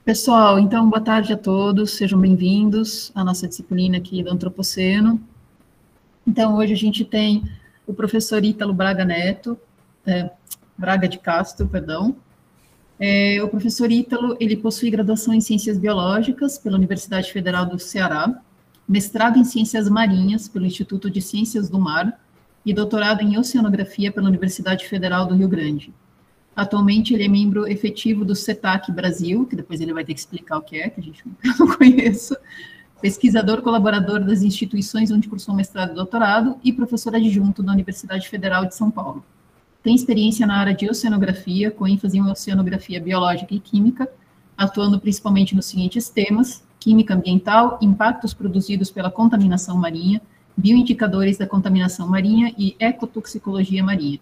Pessoal, então, boa tarde a todos, sejam bem-vindos à nossa disciplina aqui do Antropoceno. Então, hoje a gente tem o professor Ítalo Braga de Castro, perdão. O professor Ítalo, ele possui graduação em Ciências Biológicas pela Universidade Federal do Ceará, mestrado em Ciências Marinhas pelo Instituto de Ciências do Mar e doutorado em Oceanografia pela Universidade Federal do Rio Grande. Atualmente, ele é membro efetivo do CETAC Brasil, que depois ele vai ter que explicar o que é, que a gente não conhece, pesquisador colaborador das instituições onde cursou mestrado e doutorado e professor adjunto da Universidade Federal de São Paulo. Tem experiência na área de oceanografia, com ênfase em oceanografia biológica e química, atuando principalmente nos seguintes temas: química ambiental, impactos produzidos pela contaminação marinha, bioindicadores da contaminação marinha e ecotoxicologia marinha.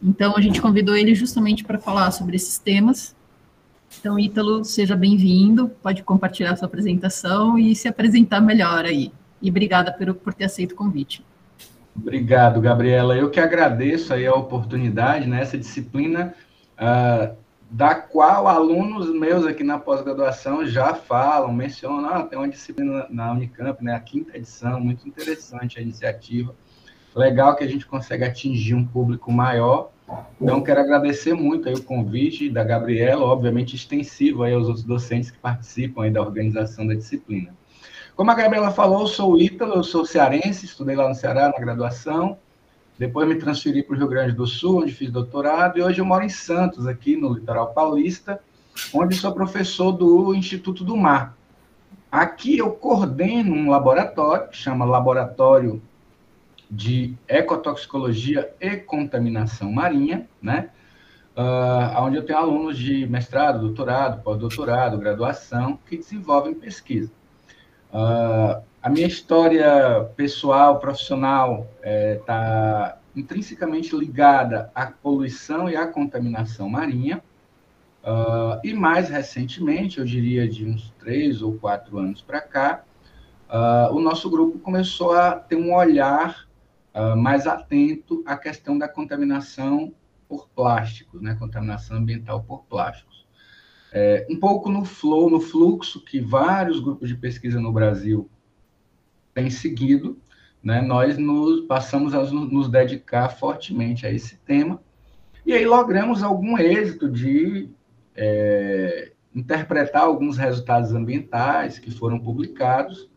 Então, a gente convidou ele justamente para falar sobre esses temas. Então, Ítalo, seja bem-vindo, pode compartilhar sua apresentação e se apresentar melhor aí. E obrigada por ter aceito o convite. Obrigado, Gabriela. Eu que agradeço aí a oportunidade, né, essa disciplina da qual alunos meus aqui na pós-graduação já falam, mencionam, tem uma disciplina na Unicamp, né, a 5ª edição, muito interessante a iniciativa. Legal que a gente consegue atingir um público maior. Então, quero agradecer muito aí o convite da Gabriela, obviamente extensivo aí aos outros docentes que participam aí da organização da disciplina. Como a Gabriela falou, eu sou o Ítalo, eu sou cearense, estudei lá no Ceará na graduação, depois me transferi para o Rio Grande do Sul, onde fiz doutorado, e hoje eu moro em Santos, aqui no litoral paulista, onde sou professor do Instituto do Mar. Aqui eu coordeno um laboratório, que chama Laboratório de Ecotoxicologia e Contaminação Marinha, né? Onde eu tenho alunos de mestrado, doutorado, pós-doutorado, graduação, que desenvolvem pesquisa. A minha história pessoal, profissional, está intrinsecamente ligada à poluição e à contaminação marinha, e mais recentemente, eu diria de uns 3 ou 4 anos para cá, o nosso grupo começou a ter um olhar mais atento à questão da contaminação por plásticos, né? Contaminação ambiental por plásticos. Um pouco no fluxo que vários grupos de pesquisa no Brasil têm seguido, né? Nós passamos a nos dedicar fortemente a esse tema, e aí logramos algum êxito de interpretar alguns resultados ambientais que foram publicados.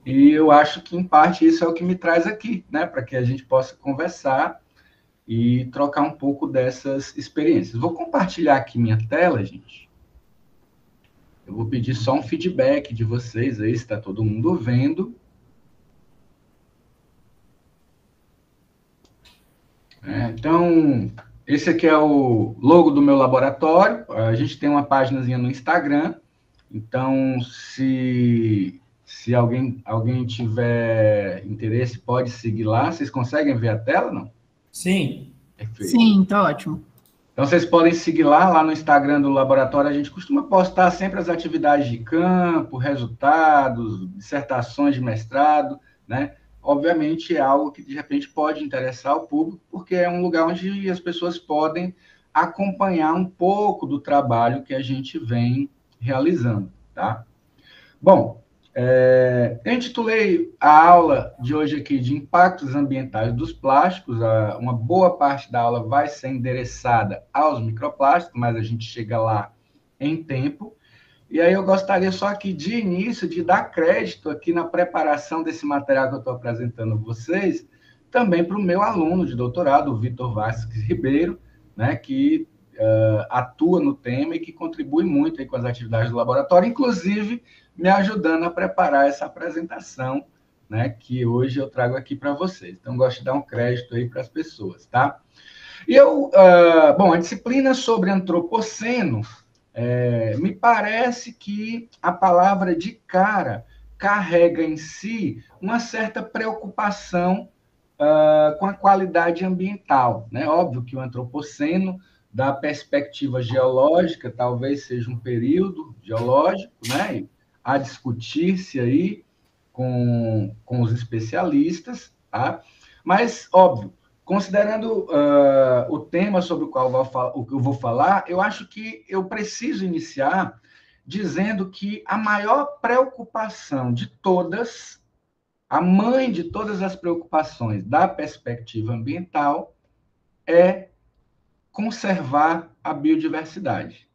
E eu acho que, em parte, isso é o que me traz aqui, né? Para que a gente possa conversar e trocar um pouco dessas experiências. Vou compartilhar aqui minha tela, gente. Eu vou pedir só um feedback de vocês aí, se está todo mundo vendo. Então, esse aqui é o logo do meu laboratório. A gente tem uma páginazinha no Instagram. Então, se alguém tiver interesse, pode seguir lá. Vocês conseguem ver a tela, não? Sim. Perfeito. Sim, tá ótimo. Então, vocês podem seguir lá no Instagram do laboratório. A gente costuma postar sempre as atividades de campo, resultados, dissertações de mestrado, né? Obviamente, é algo que, de repente, pode interessar ao público, porque é um lugar onde as pessoas podem acompanhar um pouco do trabalho que a gente vem realizando, tá? Bom, eu intitulei a aula de hoje aqui de impactos ambientais dos plásticos. Uma boa parte da aula vai ser endereçada aos microplásticos, mas a gente chega lá em tempo. E aí eu gostaria só aqui de início de dar crédito aqui na preparação desse material que eu estou apresentando a vocês, também para o meu aluno de doutorado, o Vitor Vasques Ribeiro, né, que atua no tema e que contribui muito aí com as atividades do laboratório, inclusive me ajudando a preparar essa apresentação, né, que hoje eu trago aqui para vocês. Então, gosto de dar um crédito aí para as pessoas, tá? E bom, a disciplina sobre antropoceno, me parece que a palavra de cara carrega em si uma certa preocupação com a qualidade ambiental, né? Óbvio que o antropoceno, da perspectiva geológica, talvez seja um período geológico, né? A discutir-se aí com os especialistas, tá? Mas, óbvio, considerando o tema sobre o qual eu vou falar, eu acho que eu preciso iniciar dizendo que a maior preocupação de todas, a mãe de todas as preocupações da perspectiva ambiental, é conservar a biodiversidade.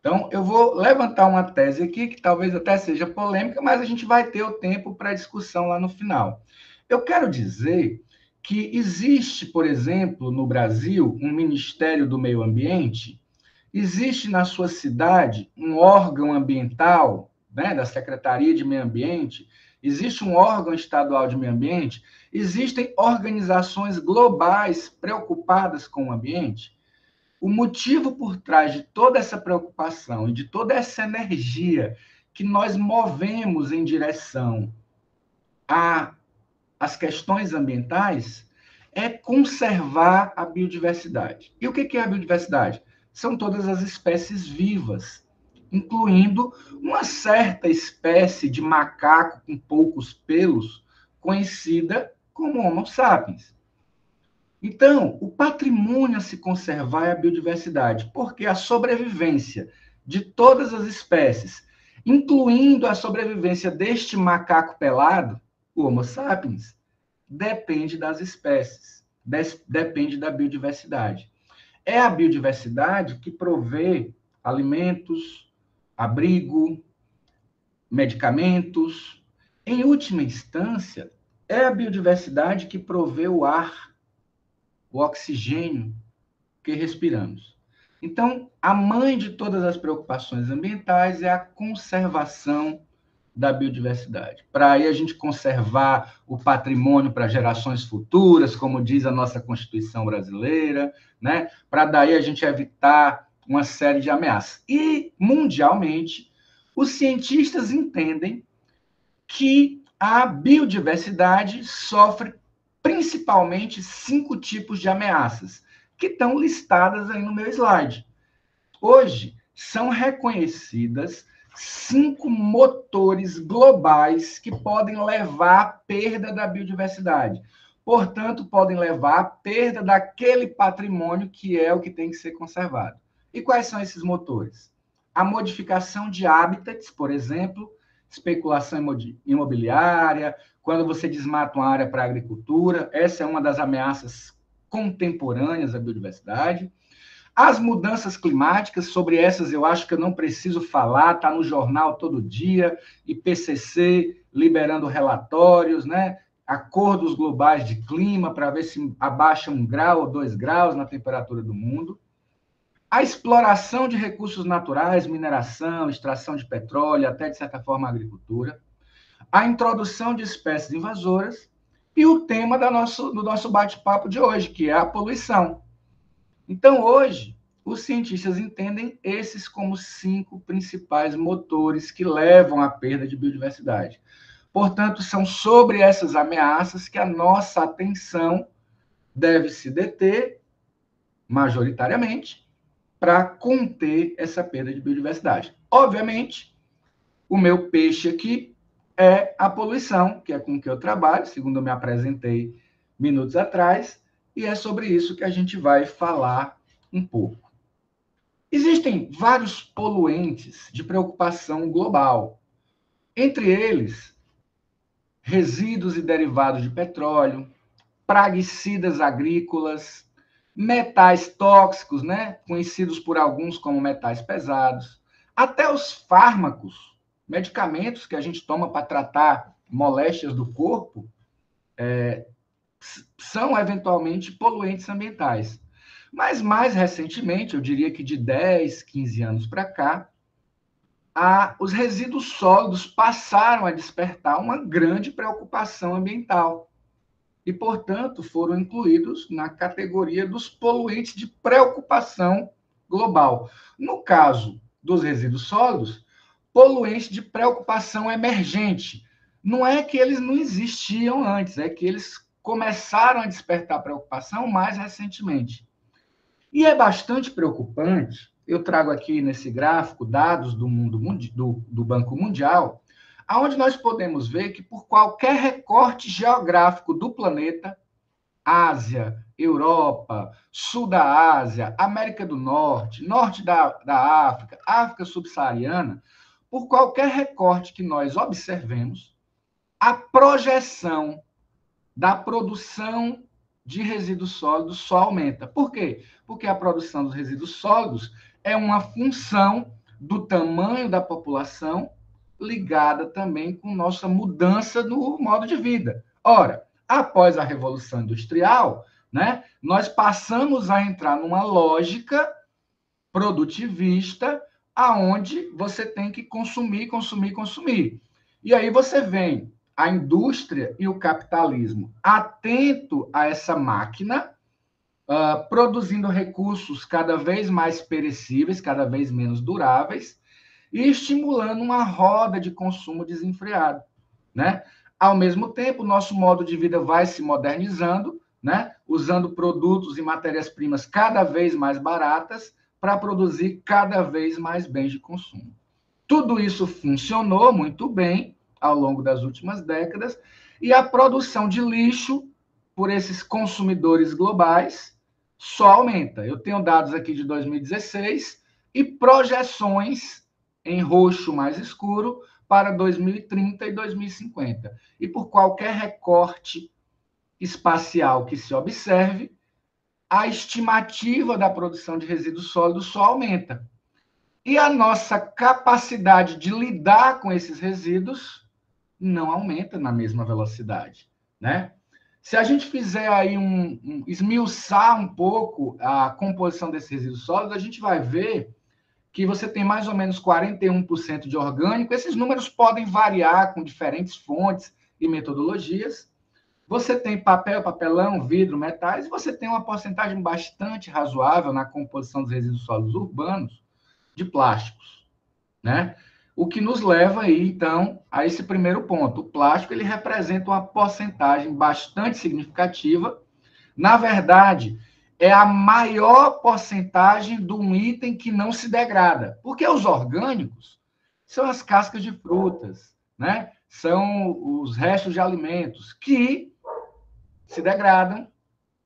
Então, eu vou levantar uma tese aqui, que talvez até seja polêmica, mas a gente vai ter o tempo para discussão lá no final. Eu quero dizer que existe, por exemplo, no Brasil, um Ministério do Meio Ambiente, existe na sua cidade um órgão ambiental, né, da Secretaria de Meio Ambiente, existe um órgão estadual de meio ambiente, existem organizações globais preocupadas com o ambiente. O motivo por trás de toda essa preocupação e de toda essa energia que nós movemos em direção às questões ambientais é conservar a biodiversidade. E o que é a biodiversidade? São todas as espécies vivas, incluindo uma certa espécie de macaco com poucos pelos, conhecida como Homo sapiens. Então, o patrimônio a se conservar é a biodiversidade, porque a sobrevivência de todas as espécies, incluindo a sobrevivência deste macaco pelado, o Homo sapiens, depende das espécies, depende da biodiversidade. É a biodiversidade que provê alimentos, abrigo, medicamentos. Em última instância, é a biodiversidade que provê o ar, o oxigênio que respiramos. Então, a mãe de todas as preocupações ambientais é a conservação da biodiversidade. Para aí a gente conservar o patrimônio para gerações futuras, como diz a nossa Constituição brasileira, né? Para daí a gente evitar uma série de ameaças. E, mundialmente, os cientistas entendem que a biodiversidade sofre principalmente 5 tipos de ameaças, que estão listadas aí no meu slide. Hoje, são reconhecidas 5 motores globais que podem levar à perda da biodiversidade. Portanto, podem levar à perda daquele patrimônio que é o que tem que ser conservado. E quais são esses motores? A modificação de hábitats, por exemplo, especulação imobiliária, quando você desmata uma área para a agricultura, essa é uma das ameaças contemporâneas à biodiversidade. As mudanças climáticas, sobre essas eu acho que eu não preciso falar, está no jornal todo dia, IPCC liberando relatórios, né? Acordos globais de clima para ver se abaixa 1 grau ou 2 graus na temperatura do mundo. A exploração de recursos naturais, mineração, extração de petróleo, até de certa forma a agricultura. A introdução de espécies invasoras e o tema do nosso bate-papo de hoje, que é a poluição. Então, hoje, os cientistas entendem esses como 5 principais motores que levam à perda de biodiversidade. Portanto, são sobre essas ameaças que a nossa atenção deve se deter, majoritariamente, para conter essa perda de biodiversidade. Obviamente, o meu peixe aqui é a poluição, que é com que eu trabalho, segundo eu me apresentei minutos atrás, e é sobre isso que a gente vai falar um pouco. Existem vários poluentes de preocupação global, entre eles resíduos e derivados de petróleo, praguicidas agrícolas, metais tóxicos, né, conhecidos por alguns como metais pesados, até os fármacos, medicamentos que a gente toma para tratar moléstias do corpo, são eventualmente poluentes ambientais. Mas mais recentemente, eu diria que de 10, 15 anos para cá, os resíduos sólidos passaram a despertar uma grande preocupação ambiental e, portanto, foram incluídos na categoria dos poluentes de preocupação global. No caso dos resíduos sólidos, poluentes de preocupação emergente. Não é que eles não existiam antes, é que eles começaram a despertar preocupação mais recentemente. E é bastante preocupante, eu trago aqui nesse gráfico dados do Banco Mundial, onde nós podemos ver que por qualquer recorte geográfico do planeta, Ásia, Europa, Sul da Ásia, América do Norte, Norte da África, África subsaariana, por qualquer recorte que nós observemos, a projeção da produção de resíduos sólidos só aumenta. Por quê? Porque a produção dos resíduos sólidos é uma função do tamanho da população ligada também com nossa mudança no modo de vida. Ora, após a Revolução Industrial, né, nós passamos a entrar numa lógica produtivista aonde você tem que consumir, consumir, consumir. E aí você vem a indústria e o capitalismo atento a essa máquina, produzindo recursos cada vez mais perecíveis, cada vez menos duráveis, e estimulando uma roda de consumo desenfreado, né? Ao mesmo tempo, o nosso modo de vida vai se modernizando, né? Usando produtos e matérias-primas cada vez mais baratas para produzir cada vez mais bens de consumo. Tudo isso funcionou muito bem ao longo das últimas décadas, e a produção de lixo por esses consumidores globais só aumenta. Eu tenho dados aqui de 2016 e projeções em roxo mais escuro para 2030 e 2050. E por qualquer recorte espacial que se observe, a estimativa da produção de resíduos sólidos só aumenta. E a nossa capacidade de lidar com esses resíduos não aumenta na mesma velocidade, né? Se a gente fizer aí esmiuçar um pouco a composição desses resíduos sólidos, a gente vai ver que você tem mais ou menos 41% de orgânico. Esses números podem variar com diferentes fontes e metodologias. Você tem papel, papelão, vidro, metais, e você tem uma porcentagem bastante razoável na composição dos resíduos sólidos urbanos de plásticos, né? O que nos leva aí, então, a esse primeiro ponto. O plástico, ele representa uma porcentagem bastante significativa. Na verdade, é a maior porcentagem de um item que não se degrada. Porque os orgânicos são as cascas de frutas, né? São os restos de alimentos que se degradam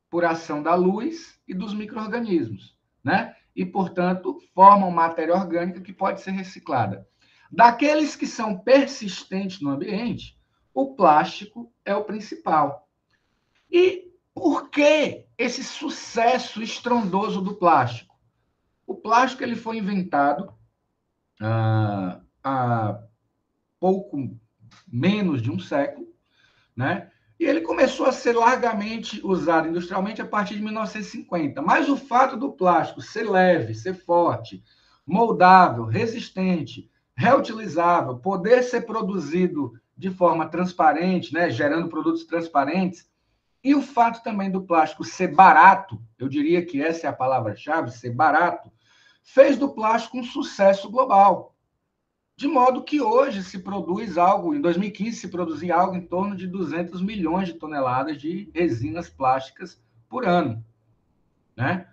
por ação da luz e dos micro-organismos, né? E, portanto, formam matéria orgânica que pode ser reciclada. Daqueles que são persistentes no ambiente, o plástico é o principal. E por que esse sucesso estrondoso do plástico? O plástico ele foi inventado há pouco menos de um século, né? E ele começou a ser largamente usado industrialmente a partir de 1950. Mas o fato do plástico ser leve, ser forte, moldável, resistente, reutilizável, poder ser produzido de forma transparente, né, gerando produtos transparentes, e o fato também do plástico ser barato, eu diria que essa é a palavra-chave, ser barato, fez do plástico um sucesso global. De modo que hoje se produz algo, em 2015 se produzia algo em torno de 200 milhões de toneladas de resinas plásticas por ano, né?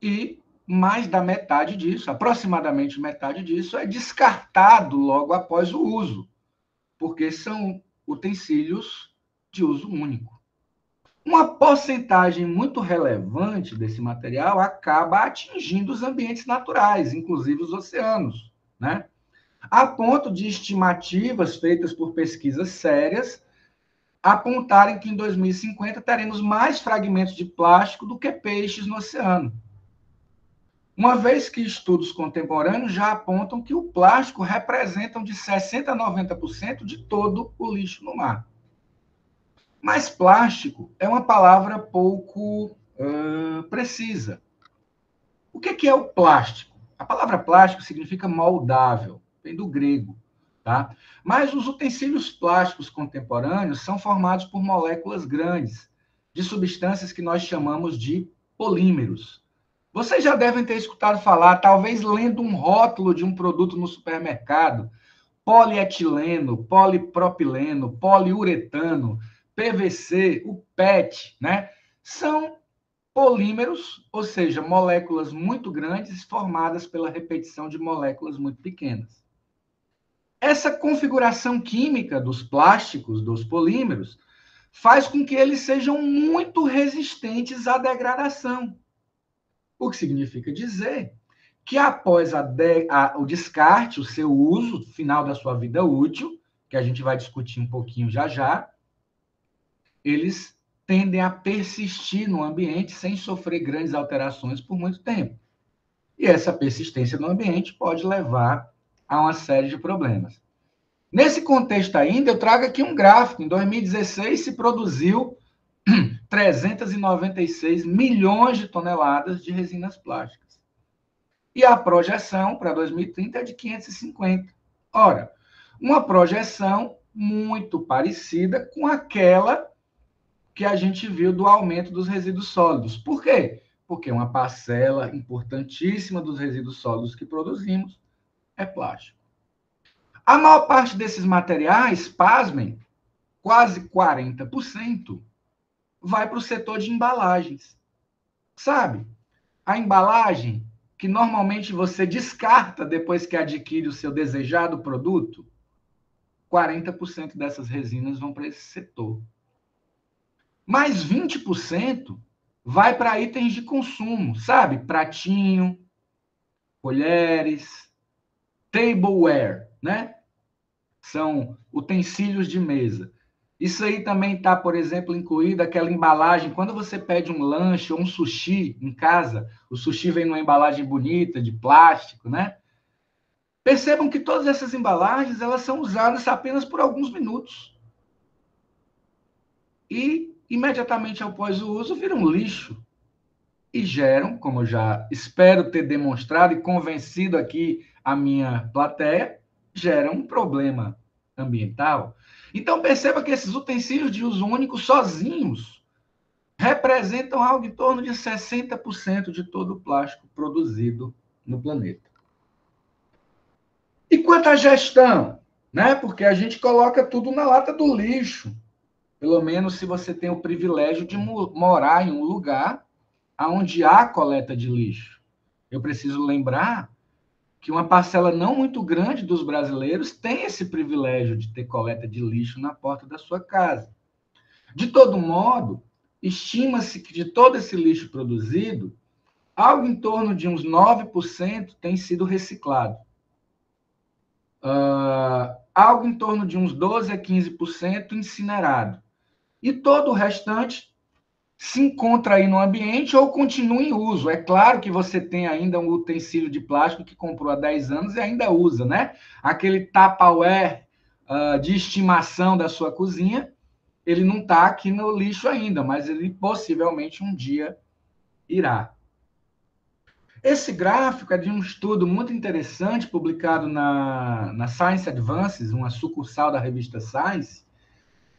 E mais da metade disso, aproximadamente metade disso, é descartado logo após o uso, porque são utensílios de uso único. Uma porcentagem muito relevante desse material acaba atingindo os ambientes naturais, inclusive os oceanos, né? A ponto de estimativas feitas por pesquisas sérias apontarem que em 2050 teremos mais fragmentos de plástico do que peixes no oceano. Uma vez que estudos contemporâneos já apontam que o plástico representa de 60% a 90% de todo o lixo no mar. Mas plástico é uma palavra pouco precisa. O que é o plástico? A palavra plástico significa moldável, vem do grego, tá? Mas os utensílios plásticos contemporâneos são formados por moléculas grandes, de substâncias que nós chamamos de polímeros. Vocês já devem ter escutado falar, talvez lendo um rótulo de um produto no supermercado, polietileno, polipropileno, poliuretano, PVC, o PET, né? São polímeros, ou seja, moléculas muito grandes formadas pela repetição de moléculas muito pequenas. Essa configuração química dos plásticos, dos polímeros, faz com que eles sejam muito resistentes à degradação. O que significa dizer que após o descarte, o seu uso, final da sua vida útil, que a gente vai discutir um pouquinho já já, eles tendem a persistir no ambiente sem sofrer grandes alterações por muito tempo. E essa persistência no ambiente pode levar a uma série de problemas. Nesse contexto ainda, eu trago aqui um gráfico. Em 2016, se produziu 396 milhões de toneladas de resinas plásticas. E a projeção para 2030 é de 550. Ora, uma projeção muito parecida com aquela que a gente viu do aumento dos resíduos sólidos. Por quê? Porque uma parcela importantíssima dos resíduos sólidos que produzimos é plástico. A maior parte desses materiais, pasmem, quase 40%, vai para o setor de embalagens. Sabe? A embalagem que normalmente você descarta depois que adquire o seu desejado produto, 40% dessas resinas vão para esse setor. Mais 20% vai para itens de consumo, sabe? Pratinho, colheres, tableware, né? São utensílios de mesa. Isso aí também está, por exemplo, incluído aquela embalagem. Quando você pede um lanche ou um sushi em casa, o sushi vem numa embalagem bonita, de plástico, né? Percebam que todas essas embalagens elas são usadas apenas por alguns minutos. E, imediatamente após o uso, viram lixo. E geram, como eu já espero ter demonstrado e convencido aqui a minha plateia, geram um problema ambiental. Então, perceba que esses utensílios de uso único sozinhos representam algo em torno de 60% de todo o plástico produzido no planeta. E quanto à gestão, né? Porque a gente coloca tudo na lata do lixo. Pelo menos se você tem o privilégio de morar em um lugar onde há coleta de lixo. Eu preciso lembrar que uma parcela não muito grande dos brasileiros tem esse privilégio de ter coleta de lixo na porta da sua casa. De todo modo, estima-se que de todo esse lixo produzido, algo em torno de uns 9% tem sido reciclado. Algo em torno de uns 12 a 15% incinerado. E todo o restante se encontra aí no ambiente ou continua em uso. É claro que você tem ainda um utensílio de plástico que comprou há 10 anos e ainda usa, né? Aquele Tupperware de estimação da sua cozinha, ele não está aqui no lixo ainda, mas ele possivelmente um dia irá. Esse gráfico é de um estudo muito interessante publicado na Science Advances, uma sucursal da revista Science,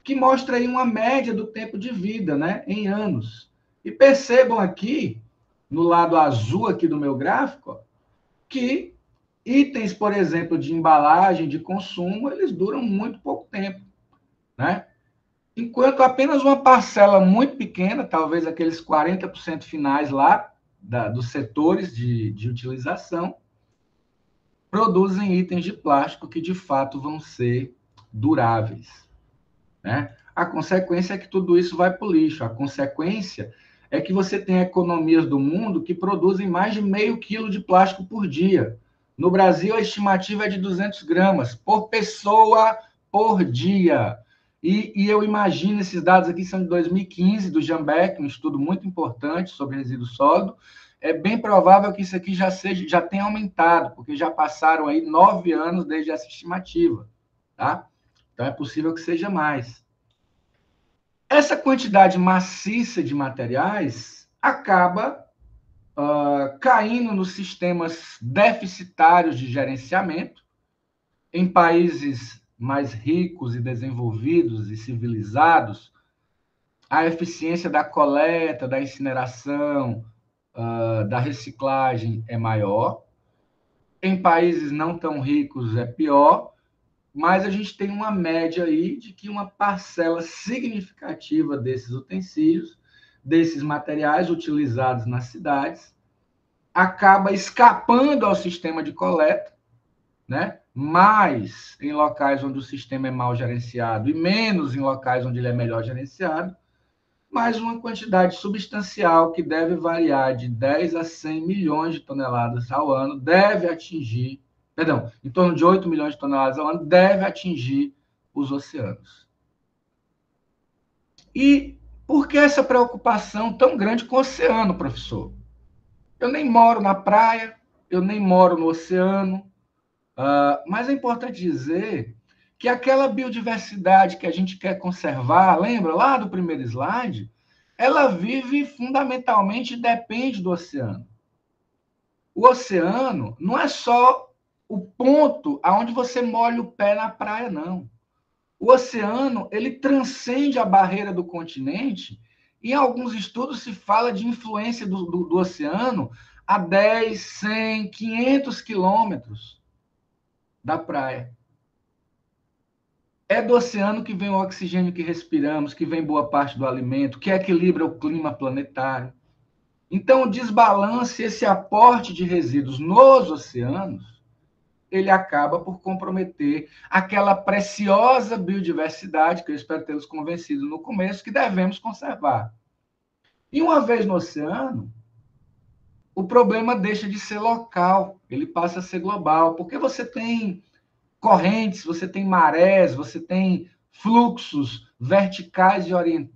que mostra aí uma média do tempo de vida, né, em anos. E percebam aqui, no lado azul aqui do meu gráfico, ó, que itens, por exemplo, de embalagem, de consumo, eles duram muito pouco tempo, né? Enquanto apenas uma parcela muito pequena, talvez aqueles 40% finais lá, dos setores de utilização, produzem itens de plástico que, de fato, vão ser duráveis, né? A consequência é que tudo isso vai para o lixo. A consequência é que você tem economias do mundo que produzem mais de meio quilo de plástico por dia. No Brasil, a estimativa é de 200 gramas por pessoa por dia. E eu imagino, esses dados aqui são de 2015, do Jambeck, um estudo muito importante sobre resíduo sólido. É bem provável que isso aqui já tenha aumentado, porque já passaram aí 9 anos desde essa estimativa, tá? Então, é possível que seja mais. Essa quantidade maciça de materiais acaba caindo nos sistemas deficitários de gerenciamento. Em países mais ricos e desenvolvidos e civilizados, a eficiência da coleta, da incineração, da reciclagem é maior. Em países não tão ricos é pior, mas a gente tem uma média aí de que uma parcela significativa desses utensílios, desses materiais utilizados nas cidades, acaba escapando ao sistema de coleta, né? Mais em locais onde o sistema é mal gerenciado e menos em locais onde ele é melhor gerenciado, mas uma quantidade substancial que deve variar de 10 a 100 milhões de toneladas ao ano, deve atingir, perdão, em torno de 8 milhões de toneladas ao ano, deve atingir os oceanos. E por que essa preocupação tão grande com o oceano, professor? Eu nem moro na praia, eu nem moro no oceano, mas é importante dizer que aquela biodiversidade que a gente quer conservar, lembra lá do primeiro slide, ela vive fundamentalmente e depende do oceano. O oceano não é só o ponto aonde você molha o pé na praia, não. O oceano, ele transcende a barreira do continente, e em alguns estudos se fala de influência do oceano a 10, 100, 500 quilômetros da praia. É do oceano que vem o oxigênio que respiramos, que vem boa parte do alimento, que equilibra o clima planetário. Então, o desbalance, esse aporte de resíduos nos oceanos, ele acaba por comprometer aquela preciosa biodiversidade, que eu espero tê-los convencido no começo, que devemos conservar. E uma vez no oceano, o problema deixa de ser local, ele passa a ser global, porque você tem correntes, você tem marés, você tem fluxos verticais e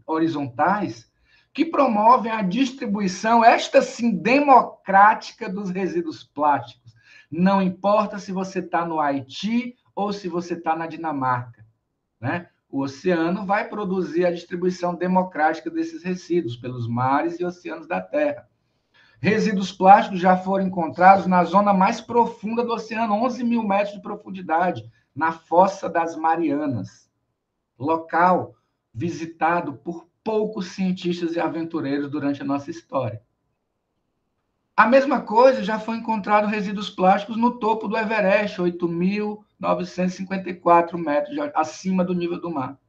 horizontais que promovem a distribuição, esta sim, democrática dos resíduos plásticos. Não importa se você está no Haiti ou se você está na Dinamarca, né? O oceano vai produzir a distribuição democrática desses resíduos pelos mares e oceanos da Terra. Resíduos plásticos já foram encontrados na zona mais profunda do oceano, 11 mil metros de profundidade, na Fossa das Marianas, local visitado por poucos cientistas e aventureiros durante a nossa história. A mesma coisa já foi encontrado resíduos plásticos no topo do Everest, 8.954 metros acima do nível do mar.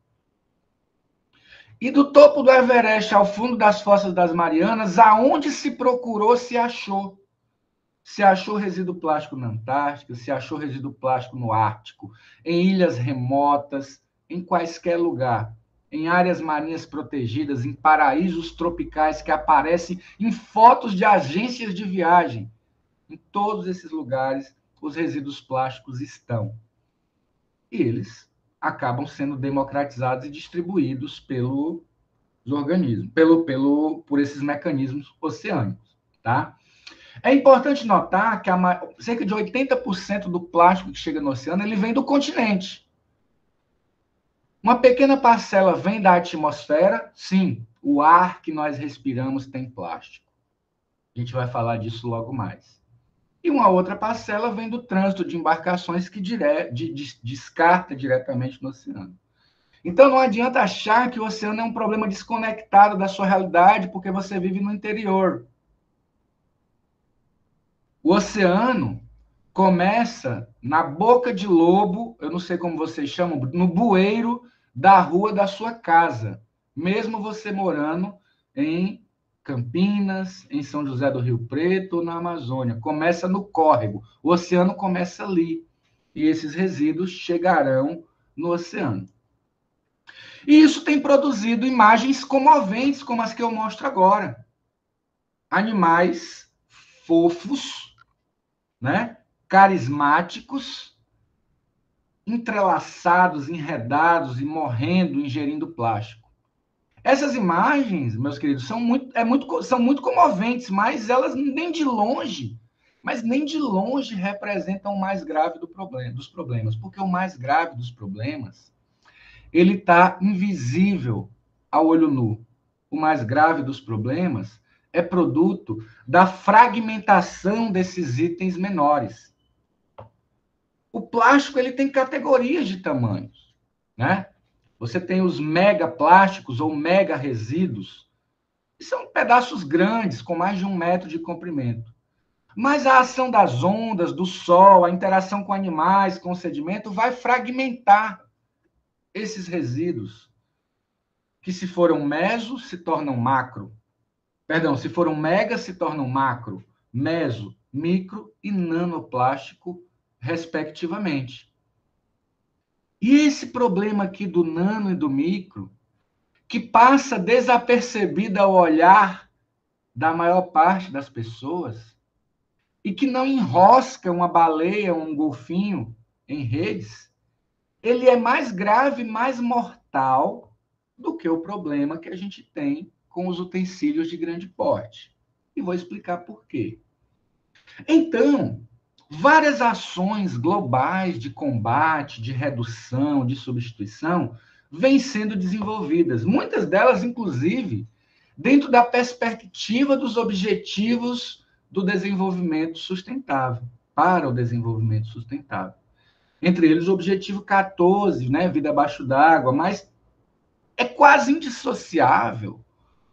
E do topo do Everest ao fundo das Fossas das Marianas, aonde se procurou, se achou. Se achou resíduo plástico na Antártica, se achou resíduo plástico no Ártico, em ilhas remotas, em quaisquer lugar, em áreas marinhas protegidas, em paraísos tropicais que aparecem em fotos de agências de viagem. Em todos esses lugares, os resíduos plásticos estão. E eles acabam sendo democratizados e distribuídos pelos organismos, por esses mecanismos oceânicos, tá? É importante notar que cerca de 80% do plástico que chega no oceano ele vem do continente. Uma pequena parcela vem da atmosfera, sim, o ar que nós respiramos tem plástico. A gente vai falar disso logo mais. E uma outra parcela vem do trânsito de embarcações que descarta diretamente no oceano. Então não adianta achar que o oceano é um problema desconectado da sua realidade porque você vive no interior. O oceano começa na boca de lobo, eu não sei como vocês chamam, no bueiro da rua da sua casa, mesmo você morando em Campinas, em São José do Rio Preto ou na Amazônia. Começa no córrego, o oceano começa ali, e esses resíduos chegarão no oceano. E isso tem produzido imagens comoventes, como as que eu mostro agora. Animais fofos, né? Carismáticos, entrelaçados, enredados e morrendo, ingerindo plástico. Essas imagens, meus queridos, são muito comoventes, mas elas nem de longe representam o mais grave dos problemas, porque o mais grave dos problemas ele está invisível ao olho nu. O mais grave dos problemas é produto da fragmentação desses itens menores. O plástico ele tem categorias de tamanhos, né? Você tem os megaplásticos ou mega resíduos, que são pedaços grandes, com mais de 1 metro de comprimento. Mas a ação das ondas, do sol, a interação com animais, com o sedimento, vai fragmentar esses resíduos, que se foram meso, se tornam macro. Perdão, se foram mega, se tornam macro, meso, micro e nanoplástico, respectivamente. E esse problema aqui do nano e do micro, que passa desapercebida ao olhar da maior parte das pessoas e que não enrosca uma baleia, um golfinho em redes, ele é mais grave, mais mortal do que o problema que a gente tem com os utensílios de grande porte. E vou explicar por quê. Então, várias ações globais de combate, de redução, de substituição vêm sendo desenvolvidas, muitas delas, inclusive, dentro da perspectiva dos objetivos do desenvolvimento sustentável, para o desenvolvimento sustentável. Entre eles, o objetivo 14, né, vida abaixo d'água, mas é quase indissociável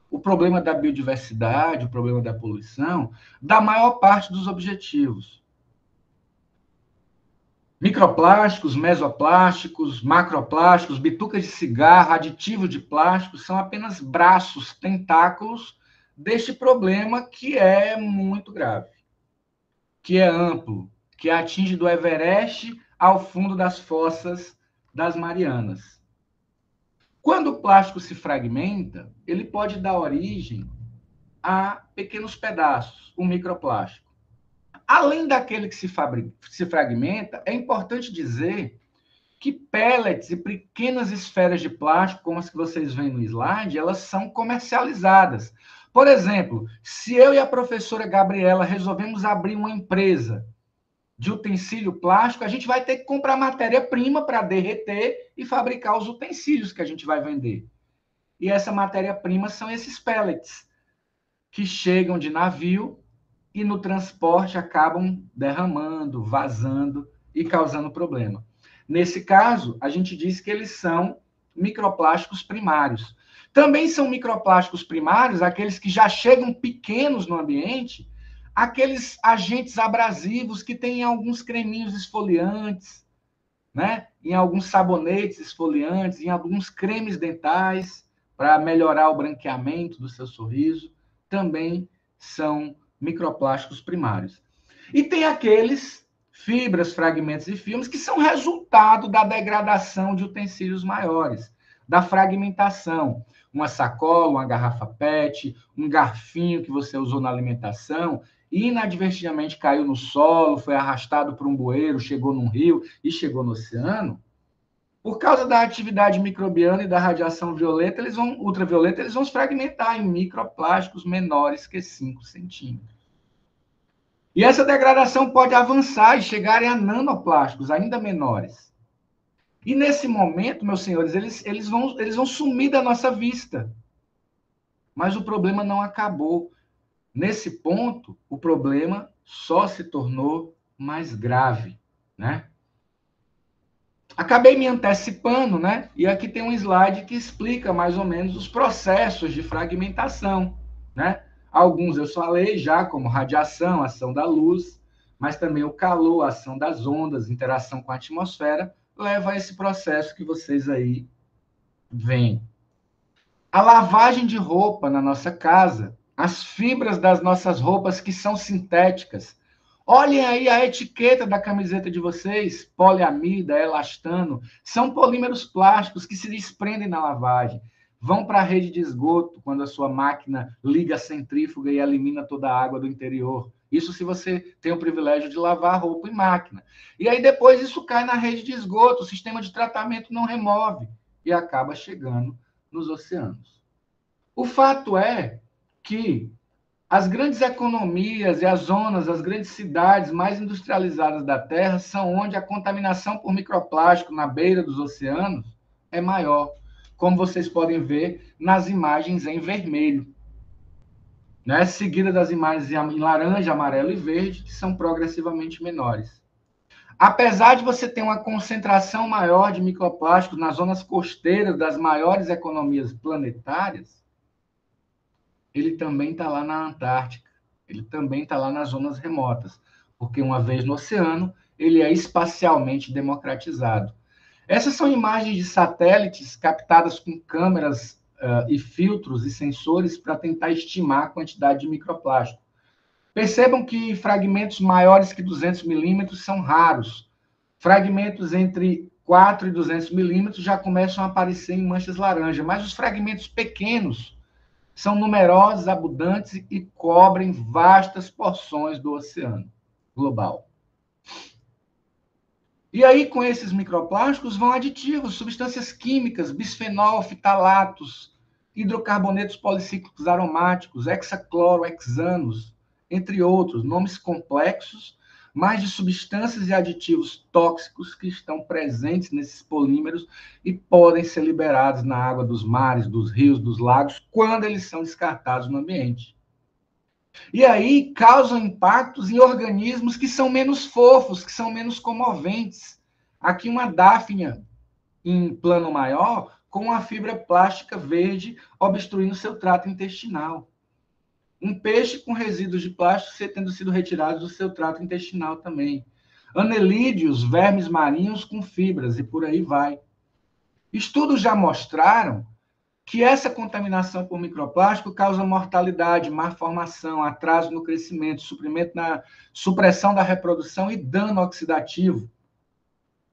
o problema da biodiversidade, o problema da poluição, da maior parte dos objetivos. Microplásticos, mesoplásticos, macroplásticos, bitucas de cigarro, aditivos de plástico são apenas braços, tentáculos deste problema que é muito grave, que é amplo, que atinge do Everest ao fundo das fossas das Marianas. Quando o plástico se fragmenta, ele pode dar origem a pequenos pedaços, o microplástico. Além daquele que se fragmenta, é importante dizer que pellets e pequenas esferas de plástico, como as que vocês veem no slide, elas são comercializadas. Por exemplo, se eu e a professora Gabriela resolvemos abrir uma empresa de utensílio plástico, a gente vai ter que comprar matéria-prima para derreter e fabricar os utensílios que a gente vai vender. E essa matéria-prima são esses pellets, que chegam de navio e no transporte acabam derramando, vazando e causando problema. Nesse caso, a gente diz que eles são microplásticos primários. Também são microplásticos primários aqueles que já chegam pequenos no ambiente, aqueles agentes abrasivos que tem em alguns creminhos esfoliantes, né? Em alguns sabonetes esfoliantes, em alguns cremes dentais para melhorar o branqueamento do seu sorriso, também são microplásticos primários. E tem aqueles fibras, fragmentos e filmes que são resultado da degradação de utensílios maiores, da fragmentação. Uma sacola, uma garrafa PET, um garfinho que você usou na alimentação e inadvertidamente caiu no solo, foi arrastado por um bueiro, chegou num rio e chegou no oceano. Por causa da atividade microbiana e da radiação violeta, ultravioleta, eles vão se fragmentar em microplásticos menores que 5 centímetros. E essa degradação pode avançar e chegar a nanoplásticos ainda menores. E nesse momento, meus senhores, eles vão sumir da nossa vista. Mas o problema não acabou. Nesse ponto, o problema só se tornou mais grave, né? Acabei me antecipando, né? E aqui tem um slide que explica mais ou menos os processos de fragmentação, né? Alguns eu falei já, como radiação, ação da luz, mas também o calor, a ação das ondas, interação com a atmosfera, leva a esse processo que vocês aí veem. A lavagem de roupa na nossa casa, as fibras das nossas roupas que são sintéticas. Olhem aí a etiqueta da camiseta de vocês, poliamida, elastano, são polímeros plásticos que se desprendem na lavagem. Vão para a rede de esgoto quando a sua máquina liga a centrífuga e elimina toda a água do interior. Isso se você tem o privilégio de lavar roupa em máquina. E aí depois isso cai na rede de esgoto, o sistema de tratamento não remove e acaba chegando nos oceanos. O fato é que as grandes economias e as zonas, as grandes cidades mais industrializadas da Terra são onde a contaminação por microplástico na beira dos oceanos é maior, como vocês podem ver nas imagens em vermelho, né? Seguida das imagens em laranja, amarelo e verde, que são progressivamente menores. Apesar de você ter uma concentração maior de microplásticos nas zonas costeiras das maiores economias planetárias, ele também está lá na Antártica, ele também está lá nas zonas remotas, porque uma vez no oceano, ele é espacialmente democratizado. Essas são imagens de satélites captadas com câmeras e filtros e sensores para tentar estimar a quantidade de microplástico. Percebam que fragmentos maiores que 200 milímetros são raros. Fragmentos entre 4 e 200 milímetros já começam a aparecer em manchas laranja, mas os fragmentos pequenos são numerosos, abundantes e cobrem vastas porções do oceano global. E aí, com esses microplásticos, vão aditivos, substâncias químicas, bisfenol, fitalatos, hidrocarbonetos policíclicos aromáticos, hexacloro, hexanos, entre outros, nomes complexos, mas de substâncias e aditivos tóxicos que estão presentes nesses polímeros e podem ser liberados na água dos mares, dos rios, dos lagos, quando eles são descartados no ambiente. E aí causam impactos em organismos que são menos fofos, que são menos comoventes. Aqui uma dáfnia em plano maior, com uma fibra plástica verde obstruindo seu trato intestinal. Um peixe com resíduos de plástico tendo sido retirados do seu trato intestinal também. Anelídeos, vermes marinhos com fibras, e por aí vai. Estudos já mostraram que essa contaminação por microplástico causa mortalidade, má formação, atraso no crescimento, supressão da reprodução e dano oxidativo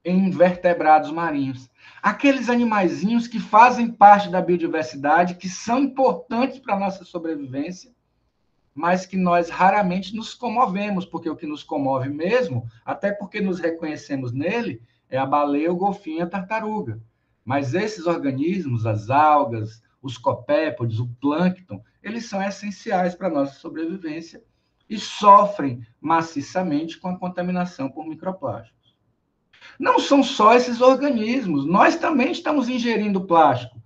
em invertebrados marinhos. Aqueles animaizinhos que fazem parte da biodiversidade, que são importantes para a nossa sobrevivência, mas que nós raramente nos comovemos, porque o que nos comove mesmo, até porque nos reconhecemos nele, é a baleia, o golfinho e a tartaruga. Mas esses organismos, as algas, os copépodes, o plâncton, eles são essenciais para a nossa sobrevivência e sofrem maciçamente com a contaminação por microplásticos. Não são só esses organismos, nós também estamos ingerindo plástico.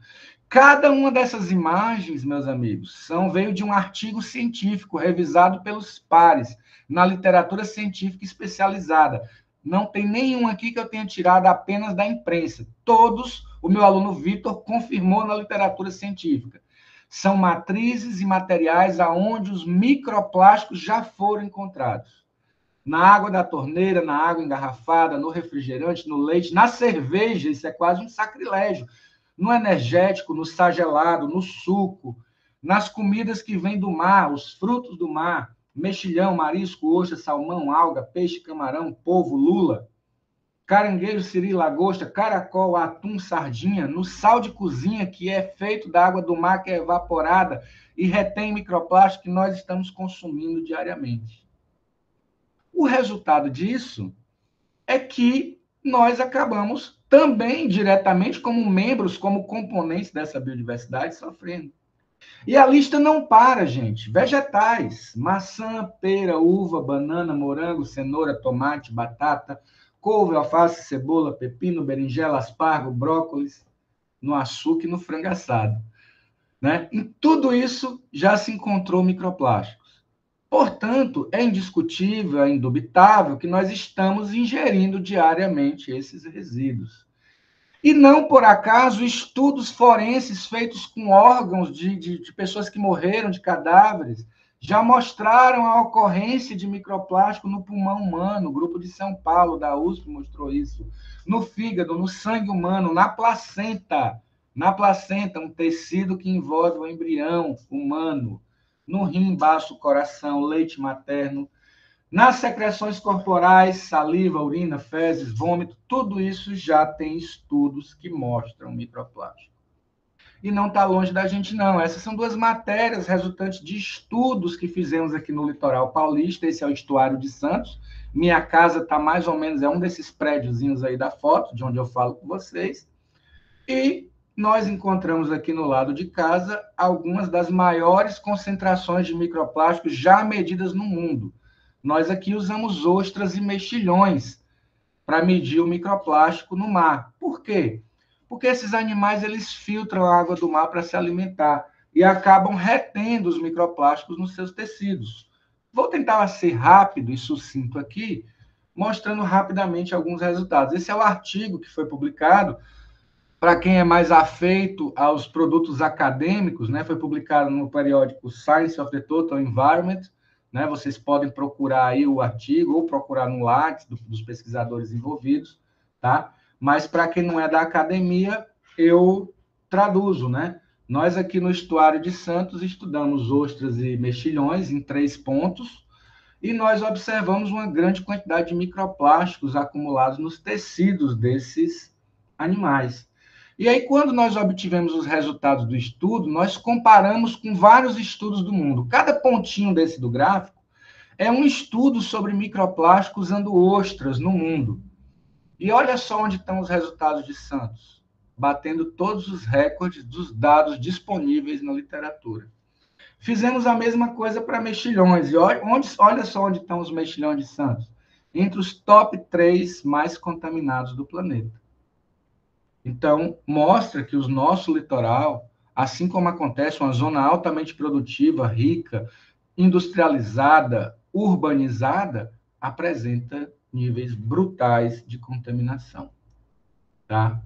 Cada uma dessas imagens, meus amigos, veio de um artigo científico revisado pelos pares, na literatura científica especializada. Não tem nenhum aqui que eu tenha tirado apenas da imprensa. Todos, o meu aluno Vitor confirmou na literatura científica. São matrizes e materiais aonde os microplásticos já foram encontrados. Na água da torneira, na água engarrafada, no refrigerante, no leite, na cerveja, isso é quase um sacrilégio. No energético, no chá gelado, no suco, nas comidas que vêm do mar, os frutos do mar, mexilhão, marisco, ostra, salmão, alga, peixe, camarão, polvo, lula, caranguejo, siri, lagosta, caracol, atum, sardinha, no sal de cozinha, que é feito da água do mar, que é evaporada e retém microplástico que nós estamos consumindo diariamente. O resultado disso é que nós acabamos também diretamente como membros, como componentes dessa biodiversidade, sofrendo. E a lista não para, gente. Vegetais, maçã, pera, uva, banana, morango, cenoura, tomate, batata, couve, alface, cebola, pepino, berinjela, aspargo, brócolis, no açúcar e no frango assado. Né? Em tudo isso já se encontrou microplásticos. Portanto, é indiscutível, é indubitável que nós estamos ingerindo diariamente esses resíduos. E não por acaso, estudos forenses feitos com órgãos de pessoas que morreram, de cadáveres, já mostraram a ocorrência de microplástico no pulmão humano. O grupo de São Paulo, da USP, mostrou isso. No fígado, no sangue humano, na placenta, um tecido que envolve o embrião humano. No rim, baço, coração, leite materno, nas secreções corporais, saliva, urina, fezes, vômito, tudo isso já tem estudos que mostram microplástico. E não está longe da gente, não. Essas são duas matérias resultantes de estudos que fizemos aqui no litoral paulista. Esse é o estuário de Santos. Minha casa está mais ou menos, é um desses prédiozinhos aí da foto, de onde eu falo com vocês. E nós encontramos aqui no lado de casa algumas das maiores concentrações de microplásticos já medidas no mundo. Nós aqui usamos ostras e mexilhões para medir o microplástico no mar. Por quê? Porque esses animais eles filtram a água do mar para se alimentar e acabam retendo os microplásticos nos seus tecidos. Vou tentar ser rápido e sucinto aqui, mostrando rapidamente alguns resultados. Esse é o artigo que foi publicado. Para quem é mais afeito aos produtos acadêmicos, né, foi publicado no periódico Science of the Total Environment, né, vocês podem procurar aí o artigo ou procurar no Lattes dos pesquisadores envolvidos, tá? Mas para quem não é da academia, eu traduzo, né? Nós aqui no Estuário de Santos estudamos ostras e mexilhões em 3 pontos e nós observamos uma grande quantidade de microplásticos acumulados nos tecidos desses animais. E aí, quando nós obtivemos os resultados do estudo, nós comparamos com vários estudos do mundo. Cada pontinho desse do gráfico é um estudo sobre microplástico usando ostras no mundo. E olha só onde estão os resultados de Santos, batendo todos os recordes dos dados disponíveis na literatura. Fizemos a mesma coisa para mexilhões. E olha só onde estão os mexilhões de Santos. Entre os top 3 mais contaminados do planeta. Então, mostra que o nosso litoral, assim como acontece uma zona altamente produtiva, rica, industrializada, urbanizada, apresenta níveis brutais de contaminação. Tá?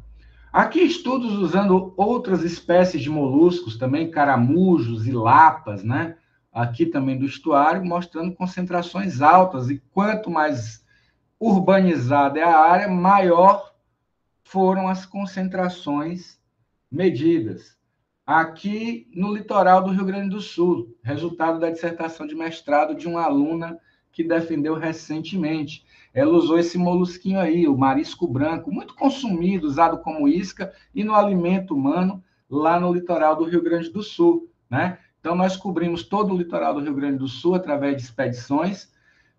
Aqui estudos usando outras espécies de moluscos, também caramujos e lapas, né? Aqui também do estuário, mostrando concentrações altas. E quanto mais urbanizada é a área, maior foram as concentrações medidas. Aqui no litoral do Rio Grande do Sul, resultado da dissertação de mestrado de uma aluna que defendeu recentemente. Ela usou esse molusquinho aí, o marisco branco, muito consumido, usado como isca e no alimento humano, lá no litoral do Rio Grande do Sul, né? Então, nós cobrimos todo o litoral do Rio Grande do Sul através de expedições,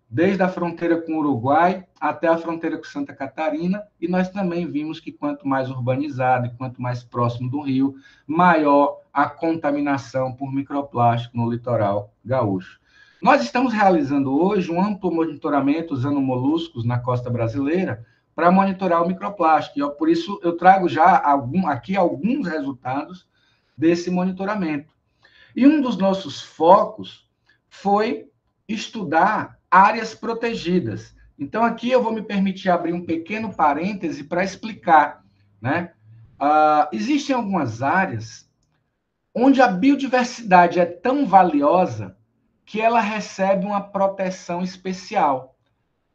desde a fronteira com o Uruguai até a fronteira com Santa Catarina, e nós também vimos que quanto mais urbanizado e quanto mais próximo do rio, maior a contaminação por microplástico no litoral gaúcho. Nós estamos realizando hoje um amplo monitoramento usando moluscos na costa brasileira para monitorar o microplástico, e por isso eu trago já aqui alguns resultados desse monitoramento. E um dos nossos focos foi estudar áreas protegidas. Então, aqui eu vou me permitir abrir um pequeno parêntese para explicar, né? Existem algumas áreas onde a biodiversidade é tão valiosa que ela recebe uma proteção especial.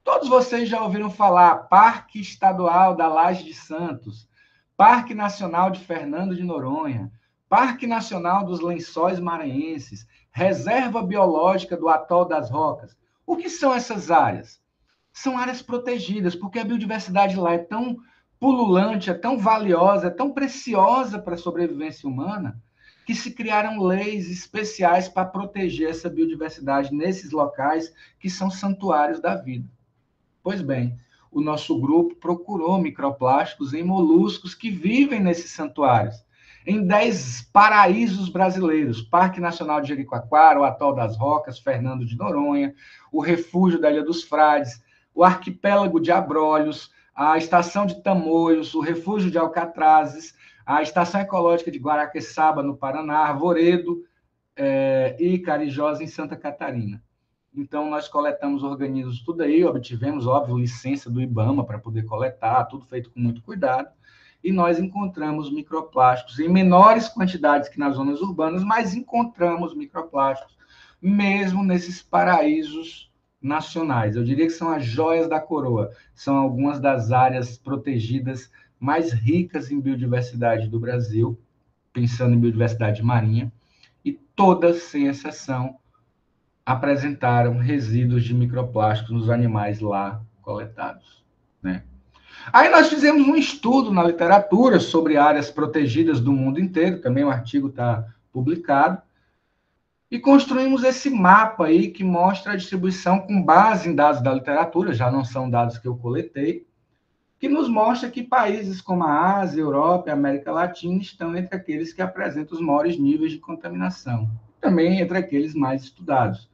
Todos vocês já ouviram falar Parque Estadual da Laje de Santos, Parque Nacional de Fernando de Noronha, Parque Nacional dos Lençóis Maranhenses, Reserva Biológica do Atol das Rocas. O que são essas áreas? São áreas protegidas, porque a biodiversidade lá é tão pululante, é tão valiosa, é tão preciosa para a sobrevivência humana, que se criaram leis especiais para proteger essa biodiversidade nesses locais que são santuários da vida. Pois bem, o nosso grupo procurou microplásticos em moluscos que vivem nesses santuários, em 10 paraísos brasileiros: Parque Nacional de Jericoacoara, o Atol das Rocas, Fernando de Noronha, o Refúgio da Ilha dos Frades, o Arquipélago de Abrolhos, a Estação de Tamoios, o Refúgio de Alcatrazes, a Estação Ecológica de Guaraqueçaba, no Paraná, Arvoredo e Carijosa, em Santa Catarina. Então, nós coletamos organismos tudo aí, obtivemos, óbvio, licença do IBAMA para poder coletar, tudo feito com muito cuidado, e nós encontramos microplásticos em menores quantidades que nas zonas urbanas, mas encontramos microplásticos mesmo nesses paraísos nacionais. Eu diria que são as joias da coroa, são algumas das áreas protegidas mais ricas em biodiversidade do Brasil, pensando em biodiversidade marinha, e todas, sem exceção, apresentaram resíduos de microplásticos nos animais lá coletados, né? Aí nós fizemos um estudo na literatura sobre áreas protegidas do mundo inteiro, também o artigo está publicado, e construímos esse mapa aí que mostra a distribuição com base em dados da literatura, já não são dados que eu coletei, que nos mostra que países como a Ásia, Europa e América Latina estão entre aqueles que apresentam os maiores níveis de contaminação, também entre aqueles mais estudados.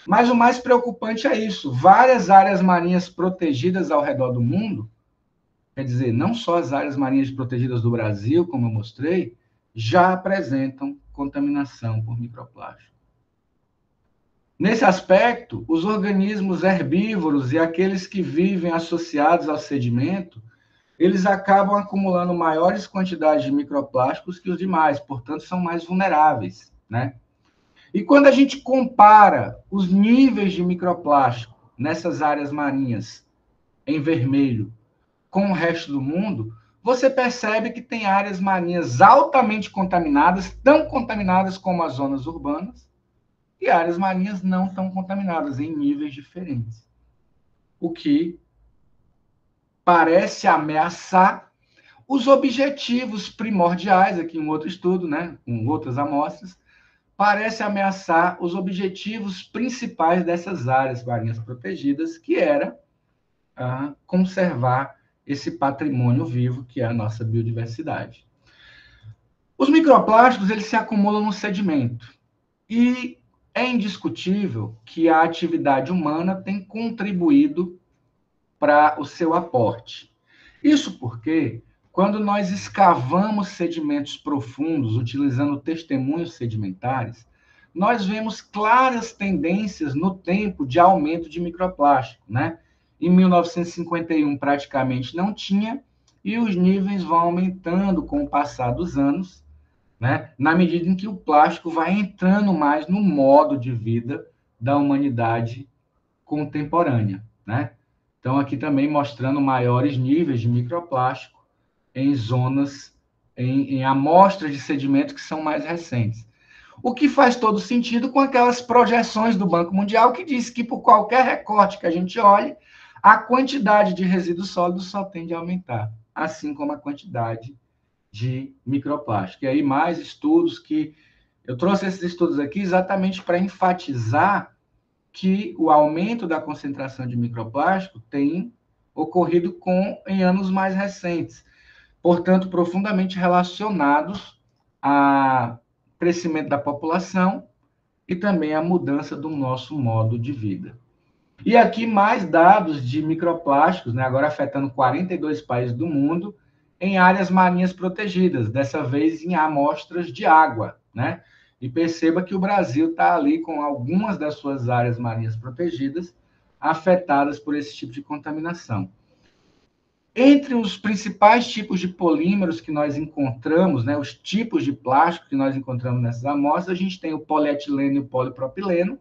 Mas o mais preocupante é isso: várias áreas marinhas protegidas ao redor do mundo, quer dizer, não só as áreas marinhas protegidas do Brasil, como eu mostrei, já apresentam contaminação por microplástico. Nesse aspecto, os organismos herbívoros e aqueles que vivem associados ao sedimento, eles acabam acumulando maiores quantidades de microplásticos que os demais, portanto, são mais vulneráveis, né? E quando a gente compara os níveis de microplástico nessas áreas marinhas em vermelho com o resto do mundo, você percebe que tem áreas marinhas altamente contaminadas, tão contaminadas como as zonas urbanas, e áreas marinhas não tão contaminadas, em níveis diferentes. O que parece ameaçar Os objetivos primordiais, aqui em outro estudo, né, com outras amostras, parece ameaçar os objetivos principais dessas áreas marinhas protegidas, que era conservar esse patrimônio vivo, que é a nossa biodiversidade. Os microplásticos, eles se acumulam no sedimento, e é indiscutível que a atividade humana tem contribuído para o seu aporte. Isso porque, quando nós escavamos sedimentos profundos, utilizando testemunhos sedimentares, nós vemos claras tendências no tempo de aumento de microplástico, né? Em 1951, praticamente não tinha, e os níveis vão aumentando com o passar dos anos, né? Na medida em que o plástico vai entrando mais no modo de vida da humanidade contemporânea, né? Então, aqui também mostrando maiores níveis de microplástico em zonas, em amostras de sedimento que são mais recentes. O que faz todo sentido com aquelas projeções do Banco Mundial que diz que por qualquer recorte que a gente olhe, a quantidade de resíduos sólidos só tende a aumentar, assim como a quantidade de microplástico. E aí mais estudos que... Eu trouxe esses estudos aqui exatamente para enfatizar que o aumento da concentração de microplástico tem ocorrido em anos mais recentes, portanto, profundamente relacionados ao crescimento da população e também à mudança do nosso modo de vida. E aqui mais dados de microplásticos, né, agora afetando 42 países do mundo, em áreas marinhas protegidas, dessa vez em amostras de água, né? E perceba que o Brasil está ali com algumas das suas áreas marinhas protegidas afetadas por esse tipo de contaminação. Entre os principais tipos de polímeros que nós encontramos, né, os tipos de plástico que nós encontramos nessas amostras, a gente tem o polietileno e o polipropileno,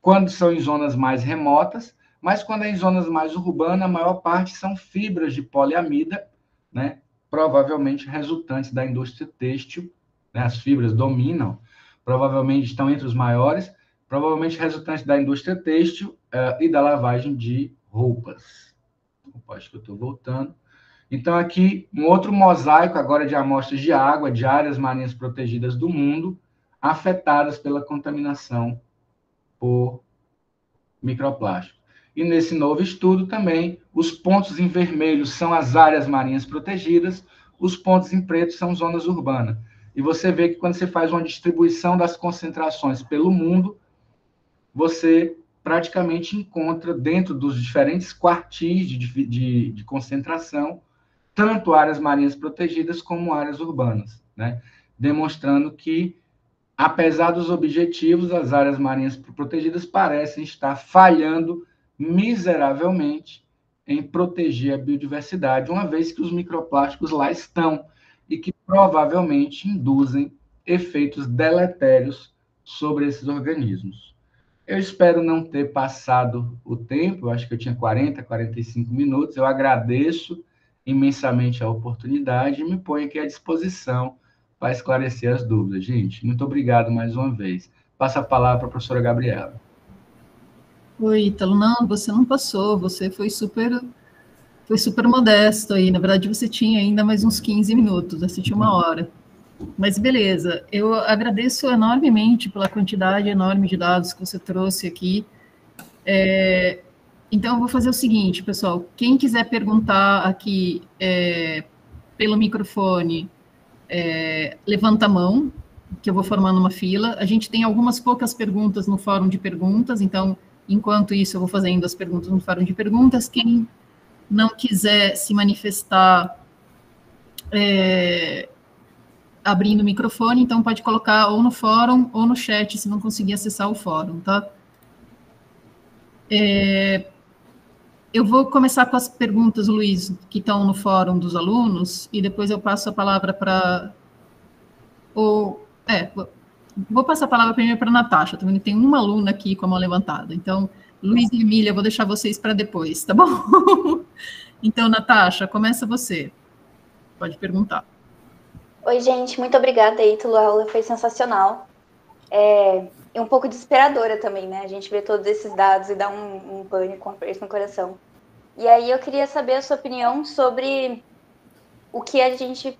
quando são em zonas mais remotas, mas quando é em zonas mais urbanas, a maior parte são fibras de poliamida, né, provavelmente resultantes da indústria têxtil, né, as fibras dominam, provavelmente estão entre os maiores, provavelmente resultantes da indústria têxtil e da lavagem de roupas. Acho que eu estou voltando. Então, aqui, um outro mosaico agora de amostras de água de áreas marinhas protegidas do mundo, afetadas pela contaminação por microplástico. E nesse novo estudo também, os pontos em vermelho são as áreas marinhas protegidas, os pontos em preto são zonas urbanas. E você vê que quando você faz uma distribuição das concentrações pelo mundo, você praticamente encontra dentro dos diferentes quartis de concentração, tanto áreas marinhas protegidas como áreas urbanas, né? Demonstrando que, apesar dos objetivos, as áreas marinhas protegidas parecem estar falhando miseravelmente em proteger a biodiversidade, uma vez que os microplásticos lá estão e que provavelmente induzem efeitos deletérios sobre esses organismos. Eu espero não ter passado o tempo, eu acho que eu tinha 40, 45 minutos. Eu agradeço imensamente a oportunidade e me ponho aqui à disposição para esclarecer as dúvidas. Gente, muito obrigado mais uma vez. Passo a palavra para a professora Gabriela. Oi, Ítalo. Não, você não passou, você foi super modesto aí. Na verdade, você tinha ainda mais uns 15 minutos, você tinha 1 hora. Mas beleza, eu agradeço enormemente pela quantidade enorme de dados que você trouxe aqui. Então, eu vou fazer o seguinte, pessoal, quem quiser perguntar aqui pelo microfone, levanta a mão, que eu vou formando uma fila. A gente tem algumas poucas perguntas no fórum de perguntas, então, enquanto isso, eu vou fazendo as perguntas no fórum de perguntas. Quem não quiser se manifestar abrindo o microfone, então pode colocar ou no fórum ou no chat, se não conseguir acessar o fórum, tá? Eu vou começar com as perguntas, Luiz, que estão no fórum dos alunos, e depois eu passo a palavra para... Vou passar a palavra primeiro para a Natasha, também tem uma aluna aqui com a mão levantada, então, Luiz e Emília, eu vou deixar vocês para depois, tá bom? Então, Natasha, começa você. Pode perguntar. Oi, gente, muito obrigada, Ítalo, a aula foi sensacional. E um pouco desesperadora também, né? A gente vê todos esses dados e dá um pânico, um aperto no coração. E aí eu queria saber a sua opinião sobre o que a gente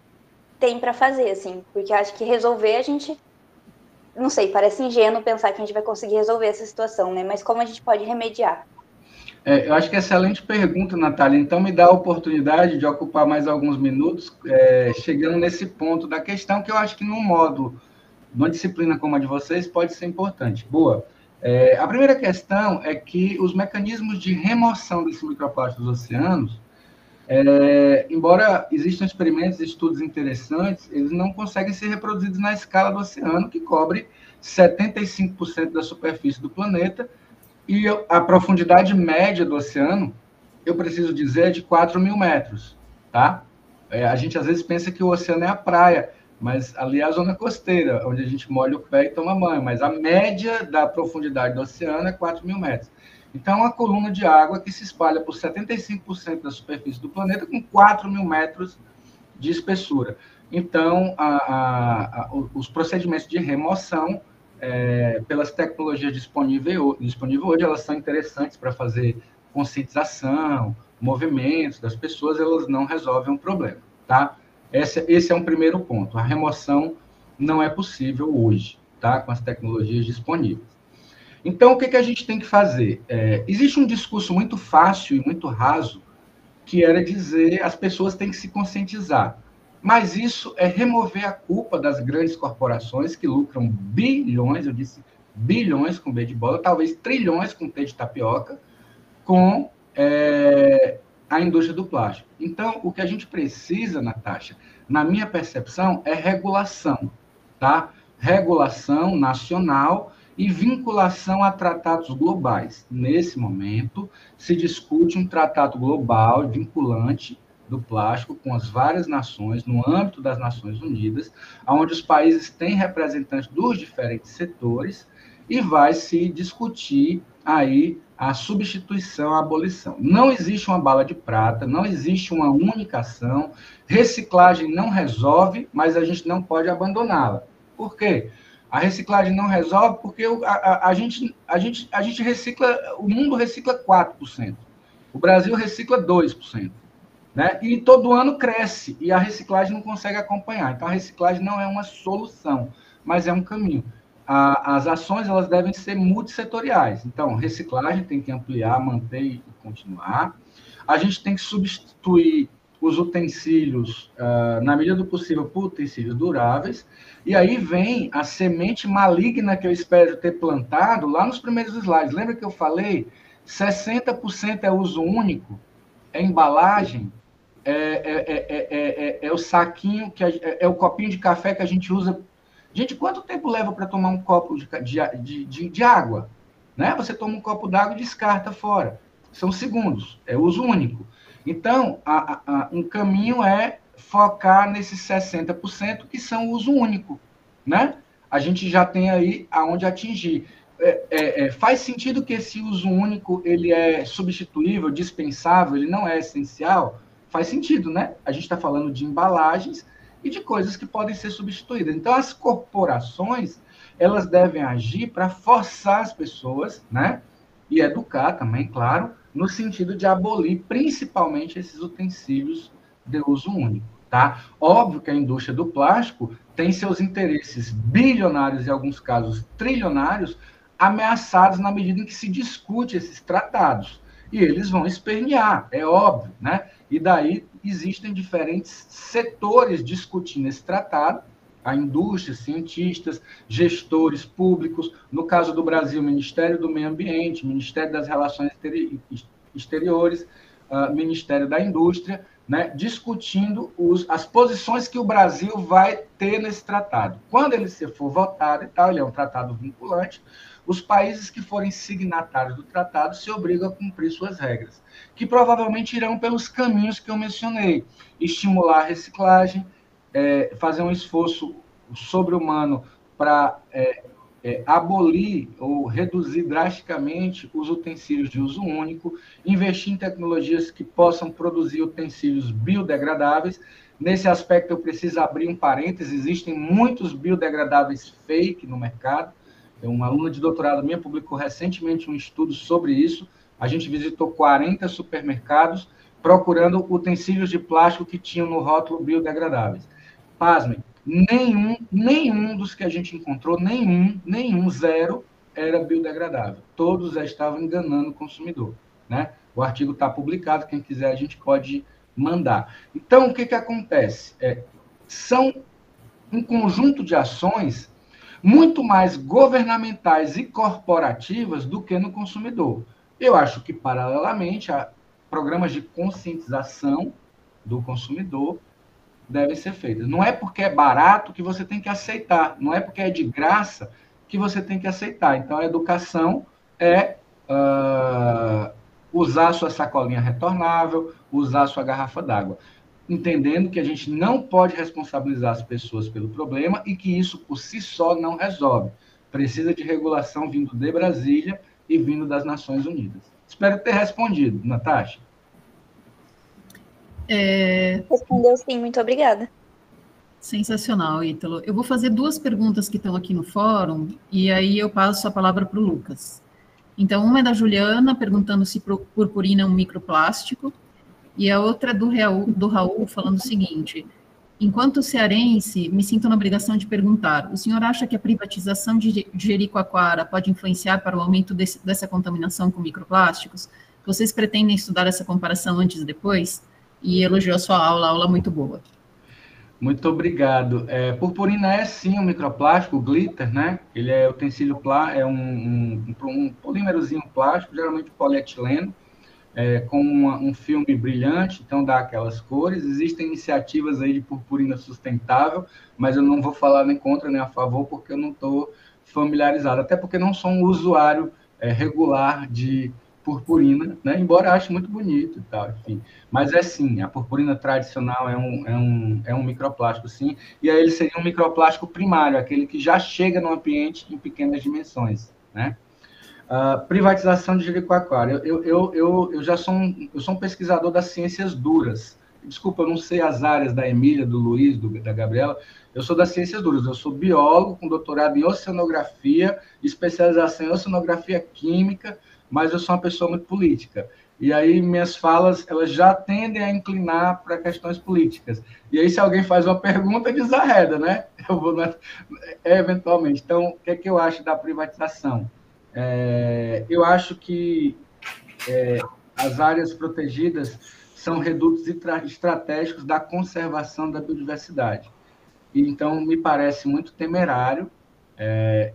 tem para fazer, assim, porque acho que resolver a gente, não sei, parece ingênuo pensar que a gente vai conseguir resolver essa situação, né? Mas como a gente pode remediar? Eu acho que é excelente pergunta, Natália. Então, me dá a oportunidade de ocupar mais alguns minutos, chegando nesse ponto da questão, que eu acho que numa disciplina como a de vocês, pode ser importante. Boa. A primeira questão é que os mecanismos de remoção desse microplástico dos oceanos, embora existam experimentos e estudos interessantes, eles não conseguem ser reproduzidos na escala do oceano, que cobre 75% da superfície do planeta, e a profundidade média do oceano, eu preciso dizer, é de 4.000 metros, tá? A gente às vezes pensa que o oceano é a praia, mas ali é a zona costeira, onde a gente molha o pé e toma banho, mas a média da profundidade do oceano é 4.000 metros. Então, é uma coluna de água que se espalha por 75% da superfície do planeta com 4.000 metros de espessura. Então, os procedimentos de remoção, pelas tecnologias disponíveis hoje, elas são interessantes para fazer conscientização, movimentos das pessoas, elas não resolvem o problema, tá? Esse é um primeiro ponto. A remoção não é possível hoje, tá? Com as tecnologias disponíveis. Então, o que a gente tem que fazer? Existe um discurso muito fácil e muito raso, que era dizer as pessoas têm que se conscientizar. Mas isso é remover a culpa das grandes corporações que lucram bilhões, eu disse bilhões com B de bola, talvez trilhões com T de tapioca, com a indústria do plástico. Então, o que a gente precisa, Natasha, na minha percepção, é regulação, tá? Regulação nacional e vinculação a tratados globais. Nesse momento, se discute um tratado global vinculante do plástico com as várias nações, no âmbito das Nações Unidas, onde os países têm representantes dos diferentes setores, e vai se discutir aí a substituição, a abolição. Não existe uma bala de prata, não existe uma única ação, reciclagem não resolve, mas a gente não pode abandoná-la. Por quê? A reciclagem não resolve porque a gente recicla, o mundo recicla 4%, o Brasil recicla 2%. Né? E todo ano cresce, e a reciclagem não consegue acompanhar. Então, a reciclagem não é uma solução, mas é um caminho. As ações elas devem ser multissetoriais. Então, reciclagem tem que ampliar, manter e continuar. A gente tem que substituir os utensílios, na medida do possível, por utensílios duráveis. E aí vem a semente maligna que eu espero ter plantado lá nos primeiros slides. Lembra que eu falei? 60% é uso único, é embalagem, é o saquinho, é o copinho de café que a gente usa. Gente, quanto tempo leva para tomar um copo de água? Né? Você toma um copo d'água e descarta fora. São segundos, é uso único. Então, um caminho é focar nesses 60% que são uso único. Né? A gente já tem aí aonde atingir. Faz sentido que esse uso único ele é substituível, dispensável, ele não é essencial? Faz sentido, né? A gente está falando de embalagens e de coisas que podem ser substituídas. Então, as corporações, elas devem agir para forçar as pessoas, né? E educar também, claro, no sentido de abolir principalmente esses utensílios de uso único, tá? Óbvio que a indústria do plástico tem seus interesses bilionários e, em alguns casos, trilionários, ameaçados na medida em que se discute esses tratados. E eles vão espernear, é óbvio, né? E daí existem diferentes setores discutindo esse tratado, a indústria, cientistas, gestores públicos, no caso do Brasil, Ministério do Meio Ambiente, Ministério das Relações Exteriores, Ministério da Indústria, né, discutindo as posições que o Brasil vai ter nesse tratado. Quando ele for votado e tal, ele é um tratado vinculante, os países que forem signatários do tratado se obrigam a cumprir suas regras, que provavelmente irão pelos caminhos que eu mencionei: estimular a reciclagem, fazer um esforço sobre-humano para abolir ou reduzir drasticamente os utensílios de uso único, investir em tecnologias que possam produzir utensílios biodegradáveis. Nesse aspecto, eu preciso abrir um parênteses: existem muitos biodegradáveis fake no mercado. Uma aluna de doutorado minha publicou recentemente um estudo sobre isso. A gente visitou 40 supermercados procurando utensílios de plástico que tinham no rótulo biodegradáveis. Pasmem, nenhum dos que a gente encontrou, zero, era biodegradável. Todos já estavam enganando o consumidor, né? O artigo está publicado, quem quiser a gente pode mandar. Então, o que acontece? São um conjunto de ações muito mais governamentais e corporativas do que no consumidor. Eu acho que, paralelamente, há programas de conscientização do consumidor devem ser feitos. Não é porque é barato que você tem que aceitar, não é porque é de graça que você tem que aceitar. Então, a educação é usar sua sacolinha retornável, usar sua garrafa d'água, entendendo que a gente não pode responsabilizar as pessoas pelo problema e que isso por si só não resolve. Precisa de regulação vindo de Brasília e vindo das Nações Unidas. Espero ter respondido, Natasha. Respondeu sim, muito obrigada. Sensacional, Ítalo. Eu vou fazer 2 perguntas que estão aqui no fórum, e aí eu passo a palavra para o Lucas. Então, uma é da Juliana, perguntando se purpurina é um microplástico, e a outra é do Raul, falando o seguinte: enquanto cearense, me sinto na obrigação de perguntar, o senhor acha que a privatização de Jericoacoara pode influenciar para o aumento dessa contaminação com microplásticos? Vocês pretendem estudar essa comparação antes e depois? E elogiou a sua aula muito boa. Muito obrigado. Purpurina é sim um microplástico, o glitter, né? Ele é utensílio plástico, é um polímerozinho plástico, geralmente polietileno, com um filme brilhante, então dá aquelas cores. Existem iniciativas aí de purpurina sustentável, mas eu não vou falar nem contra nem a favor, porque eu não estou familiarizado, até porque não sou um usuário regular de purpurina, né? Embora ache muito bonito e tal, enfim. Mas sim, a purpurina tradicional é um microplástico, sim, e aí ele seria um microplástico primário, aquele que já chega no ambiente em pequenas dimensões, né? Privatização de Jericoacoara. Eu sou um pesquisador das ciências duras. Desculpa, eu não sei as áreas da Emília, do Luiz, da Gabriela. Eu sou das ciências duras. Eu sou biólogo com doutorado em oceanografia, especialização em oceanografia química, mas eu sou uma pessoa muito política. E aí minhas falas, elas já tendem a inclinar para questões políticas. E aí se alguém faz uma pergunta, desarreda, né? Eu vou eventualmente. Então, o que é que eu acho da privatização? Eu acho que as áreas protegidas são redutos estratégicos da conservação da biodiversidade. E, então, me parece muito temerário,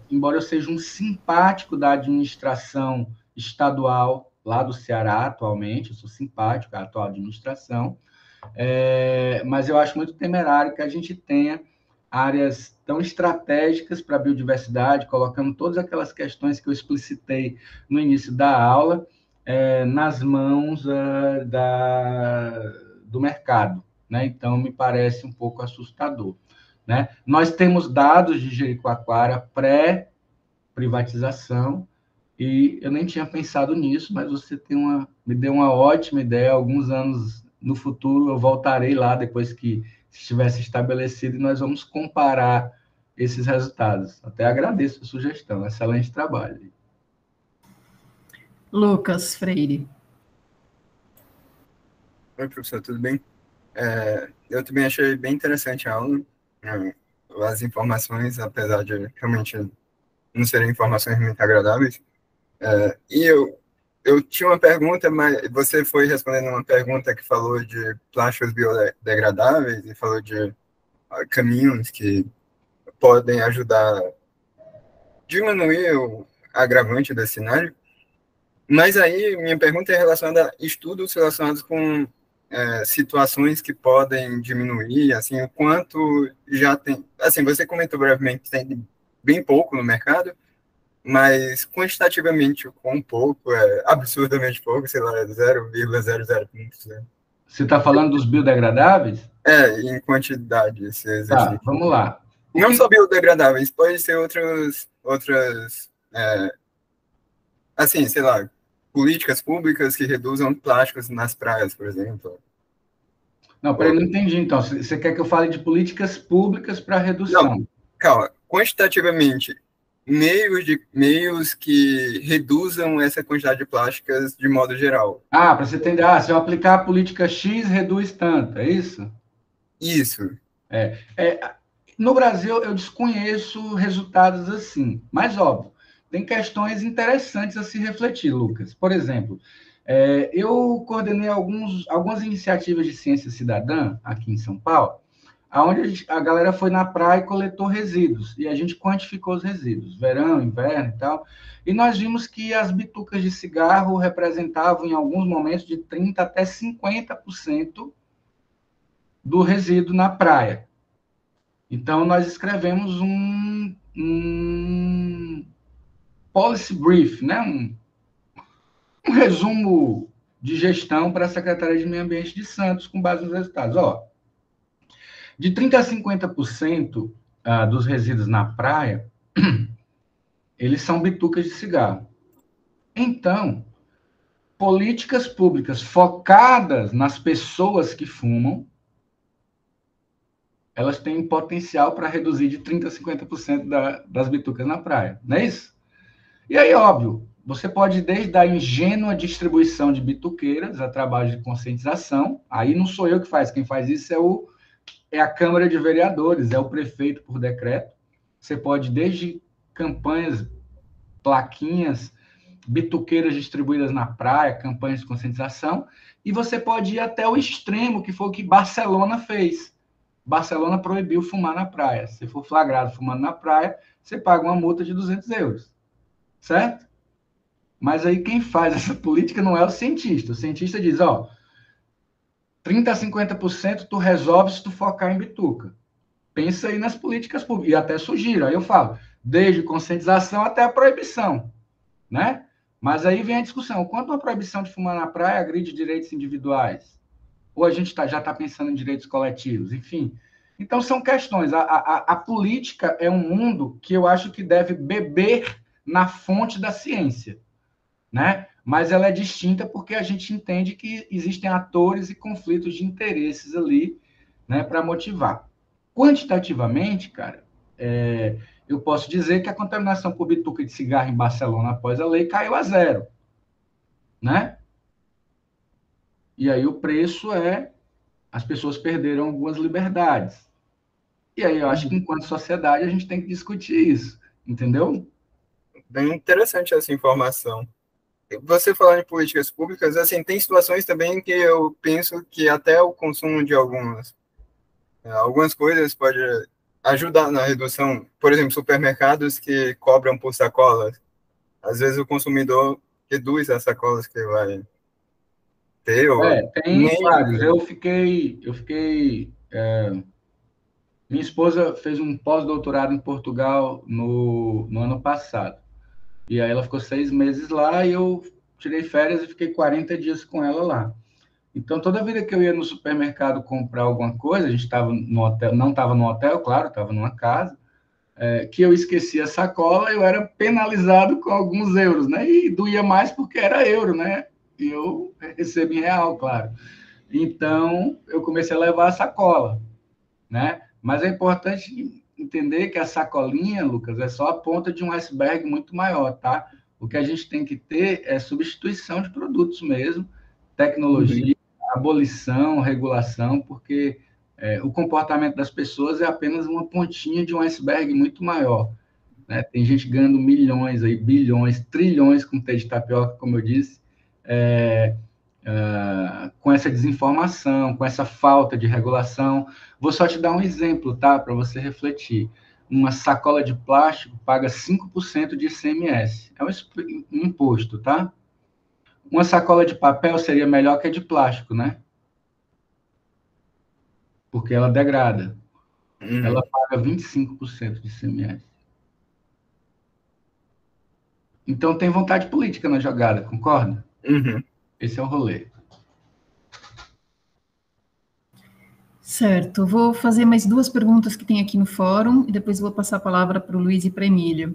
embora eu seja um simpático da administração estadual lá do Ceará atualmente, eu sou simpático à atual administração, mas eu acho muito temerário que a gente tenha áreas tão estratégicas para a biodiversidade, colocando todas aquelas questões que eu explicitei no início da aula nas mãos do mercado, né? Então, me parece um pouco assustador, né? Nós temos dados de Jericoacoara pré-privatização, e eu nem tinha pensado nisso, mas você me deu uma ótima ideia. Alguns anos no futuro eu voltarei lá, depois que estivesse estabelecido, e nós vamos comparar esses resultados. Até agradeço a sugestão, excelente trabalho. Lucas Freire. Oi, professor, tudo bem? Eu também achei bem interessante a aula, as informações, apesar de realmente não serem informações muito agradáveis. E eu tinha uma pergunta, mas você foi respondendo uma pergunta que falou de plásticos biodegradáveis e falou de caminhos que podem ajudar a diminuir o agravante desse cenário. Mas aí, minha pergunta é relacionada a estudos relacionados com situações que podem diminuir, assim, o quanto já tem... Assim, você comentou brevemente, tem bem pouco no mercado, mas quantitativamente, com pouco, absurdamente pouco, sei lá, 0,005%. Você está falando dos biodegradáveis? Em quantidade, esse exercício. Tá, vamos lá. Não só biodegradáveis, pode ser outras, assim, sei lá, políticas públicas que reduzam plásticos nas praias, por exemplo. Não, peraí, não entendi, então. Você quer que eu fale de políticas públicas para redução? Não, calma. Quantitativamente, meios que reduzam essa quantidade de plásticas de modo geral. Para você entender, se eu aplicar a política X, reduz tanto, é isso? Isso. No Brasil, eu desconheço resultados assim, mas, óbvio, tem questões interessantes a se refletir, Lucas. Por exemplo, eu coordenei algumas iniciativas de ciência cidadã aqui em São Paulo, onde a galera foi na praia e coletou resíduos, e a gente quantificou os resíduos, verão, inverno e tal, e nós vimos que as bitucas de cigarro representavam, em alguns momentos, de 30% até 50% do resíduo na praia. Então, nós escrevemos um policy brief, né? um resumo de gestão para a Secretaria de Meio Ambiente de Santos, com base nos resultados. De 30% a 50% dos resíduos na praia, eles são bitucas de cigarro. Então, políticas públicas focadas nas pessoas que fumam, elas têm potencial para reduzir de 30% a 50% das bitucas na praia. Não é isso? E aí, óbvio, você pode, desde a ingênua distribuição de bituqueiras a trabalho de conscientização, aí não sou eu que faz, quem faz isso é a Câmara de Vereadores, é o prefeito por decreto. Você pode, desde campanhas, plaquinhas, bituqueiras distribuídas na praia, campanhas de conscientização, e você pode ir até o extremo, que foi o que Barcelona fez. Barcelona proibiu fumar na praia. Se for flagrado fumando na praia, você paga uma multa de 200 euros. Certo? Mas aí quem faz essa política não é o cientista. O cientista diz, 30% a 50% tu resolve se tu focar em bituca. Pensa aí nas políticas públicas. E até sugiro. Aí eu falo, desde conscientização até a proibição. Né? Mas aí vem a discussão. Quanto uma proibição de fumar na praia agride direitos individuais? Ou a gente já está pensando em direitos coletivos? Enfim. Então, são questões. A política é um mundo que eu acho que deve beber na fonte da ciência, né? Mas ela é distinta porque a gente entende que existem atores e conflitos de interesses ali, né, para motivar. Quantitativamente, cara, eu posso dizer que a contaminação por bituca de cigarro em Barcelona após a lei caiu a 0, né? E aí o preço as pessoas perderam algumas liberdades. E aí eu acho que, enquanto sociedade, a gente tem que discutir isso, entendeu? Bem interessante essa informação. Você falando em políticas públicas, assim, tem situações também que eu penso que até o consumo de algumas coisas pode ajudar na redução. Por exemplo, supermercados que cobram por sacolas. Às vezes o consumidor reduz as sacolas que vai ter. Tem vários. Eu fiquei minha esposa fez um pós-doutorado em Portugal no ano passado. E aí ela ficou 6 meses lá e eu tirei férias e fiquei 40 dias com ela lá. Então, toda vida que eu ia no supermercado comprar alguma coisa, a gente estava no hotel, não estava no hotel, claro, estava numa casa, que eu esquecia a sacola, eu era penalizado com alguns euros, né? E doía mais porque era euro, né? E eu recebo em real, claro. Então, eu comecei a levar a sacola, né? Mas é importante entender que a sacolinha, Lucas, é só a ponta de um iceberg muito maior, tá? O que a gente tem que ter é substituição de produtos mesmo, tecnologia, abolição, regulação, porque o comportamento das pessoas é apenas uma pontinha de um iceberg muito maior, né? Tem gente ganhando milhões, aí, bilhões, trilhões com T de tapioca, como eu disse, com essa desinformação, com essa falta de regulação. Vou só te dar um exemplo, tá? Para você refletir. Uma sacola de plástico paga 5% de ICMS. É um imposto, tá? Uma sacola de papel seria melhor que a de plástico, né? Porque ela degrada. Ela paga 25% de ICMS. Então tem vontade política na jogada, concorda? Esse é o rolê. Certo, vou fazer mais 2 perguntas que tem aqui no fórum e depois vou passar a palavra para o Luiz e para a Emília.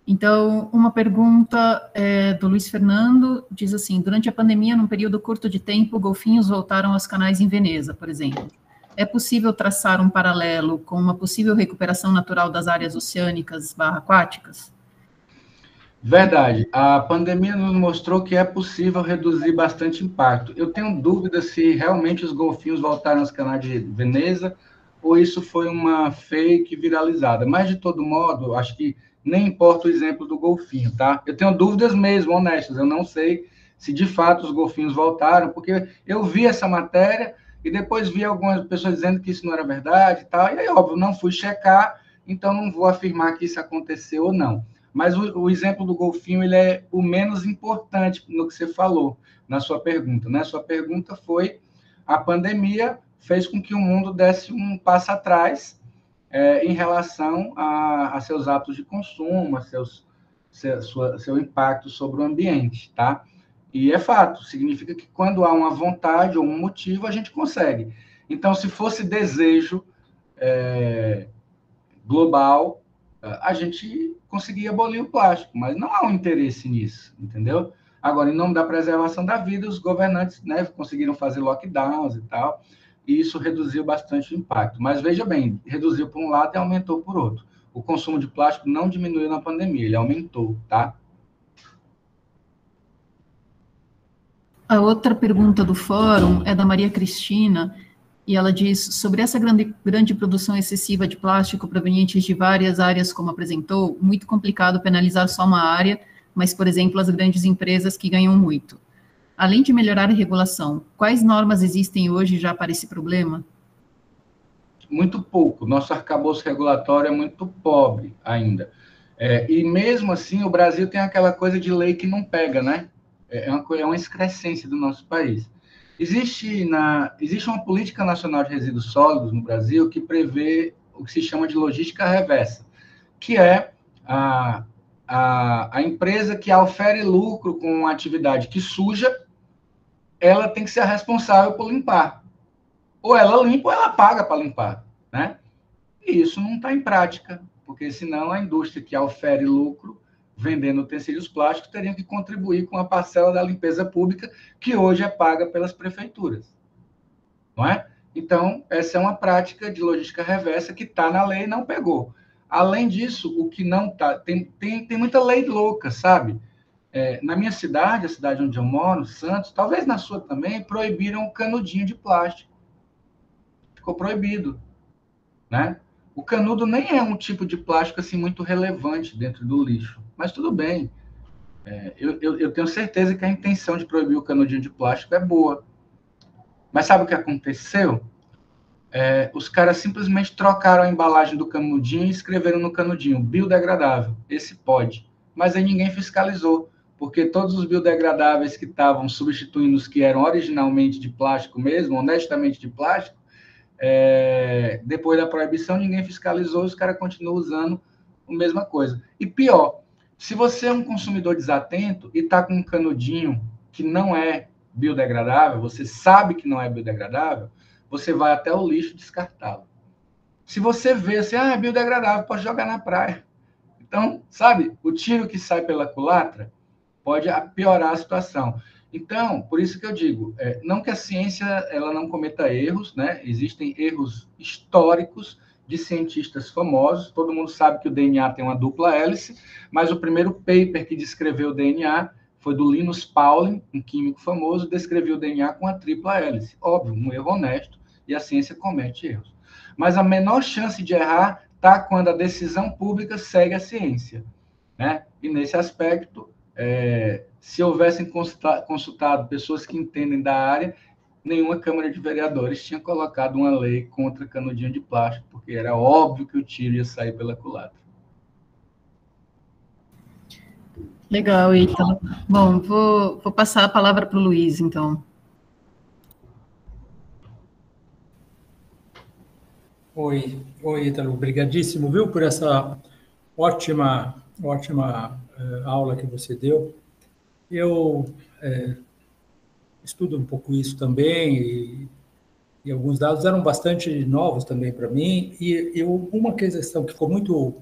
Então, uma pergunta do Luiz Fernando, diz assim: durante a pandemia, num período curto de tempo, golfinhos voltaram aos canais em Veneza, por exemplo. é possível traçar um paralelo com uma possível recuperação natural das áreas oceânicas/aquáticas? Verdade. A pandemia nos mostrou que é possível reduzir bastante impacto. Eu tenho dúvida se realmente os golfinhos voltaram aos canais de Veneza ou isso foi uma fake viralizada. Mas, de todo modo, acho que nem importa o exemplo do golfinho, tá? Eu tenho dúvidas mesmo, honestas. Eu não sei se, de fato, os golfinhos voltaram, porque eu vi essa matéria e depois vi algumas pessoas dizendo que isso não era verdade e tal. E aí, óbvio, não fui checar, então não vou afirmar que isso aconteceu ou não. Mas o exemplo do golfinho ele é o menos importante no que você falou na sua pergunta, né? Sua pergunta foi a pandemia fez com que o mundo desse um passo atrás em relação a seus hábitos de consumo, seu impacto sobre o ambiente, tá? E é fato, significa que quando há uma vontade ou um motivo, a gente consegue. Então, se fosse desejo global, a gente conseguia abolir o plástico, mas não há um interesse nisso, entendeu? Agora, em nome da preservação da vida, os governantes, né, conseguiram fazer lockdowns e tal, e isso reduziu bastante o impacto. Mas veja bem, reduziu por um lado e aumentou por outro. O consumo de plástico não diminuiu na pandemia, ele aumentou, tá? A outra pergunta do fórum é da Maria Cristina, e ela diz, sobre essa grande produção excessiva de plástico provenientes de várias áreas, como apresentou, muito complicado penalizar só uma área, mas, por exemplo, as grandes empresas que ganham muito. Além de melhorar a regulação, quais normas existem hoje já para esse problema? Muito pouco. Nosso arcabouço regulatório é muito pobre ainda. E mesmo assim, o Brasil tem aquela coisa de lei que não pega, né? É uma excrescência do nosso país. Existe uma política nacional de resíduos sólidos no Brasil que prevê o que se chama de logística reversa, que é a empresa que ofere lucro com uma atividade que suja, ela tem que ser a responsável por limpar. Ou ela limpa ou ela paga para limpar, né? E isso não está em prática, porque senão a indústria que ofere lucro vendendo utensílios plásticos, teriam que contribuir com a parcela da limpeza pública que hoje é paga pelas prefeituras. Não é? Então, essa é uma prática de logística reversa que está na lei e não pegou. Além disso, o que não está... Tem muita lei louca, sabe? Na minha cidade, a cidade onde eu moro, Santos, talvez na sua também, proibiram o canudinho de plástico. Ficou proibido, né? O canudo nem é um tipo de plástico assim muito relevante dentro do lixo, mas tudo bem. Eu tenho certeza que a intenção de proibir o canudinho de plástico é boa. Mas sabe o que aconteceu? Os caras simplesmente trocaram a embalagem do canudinho e escreveram no canudinho, biodegradável, esse pode. Mas aí ninguém fiscalizou, porque todos os biodegradáveis que estavam substituindo os que eram originalmente de plástico mesmo, honestamente de plástico, depois da proibição, ninguém fiscalizou, os caras continuam usando a mesma coisa. E pior, se você é um consumidor desatento e está com um canudinho que não é biodegradável, você sabe que não é biodegradável, você vai até o lixo descartá-lo. Se você vê assim, é biodegradável, pode jogar na praia. Então, sabe, o tiro que sai pela culatra pode piorar a situação. Então, por isso que eu digo, não que a ciência ela não cometa erros, né? Existem erros históricos de cientistas famosos, todo mundo sabe que o DNA tem uma dupla hélice, mas o primeiro paper que descreveu o DNA foi do Linus Pauling, um químico famoso, descreveu o DNA com a tripla hélice. Óbvio, um erro honesto, e a ciência comete erros. Mas a menor chance de errar está quando a decisão pública segue a ciência, né? E nesse aspecto, se houvessem consultado pessoas que entendem da área, nenhuma Câmara de Vereadores tinha colocado uma lei contra canudinho de plástico, porque era óbvio que o tiro ia sair pela culatra. Legal, Ítalo. Bom, vou passar a palavra para o Luiz, então. Oi, Ítalo, obrigadíssimo, viu, por essa ótima aula que você deu. Eu estudo um pouco isso também, e alguns dados eram bastante novos também para mim, e uma questão que ficou muito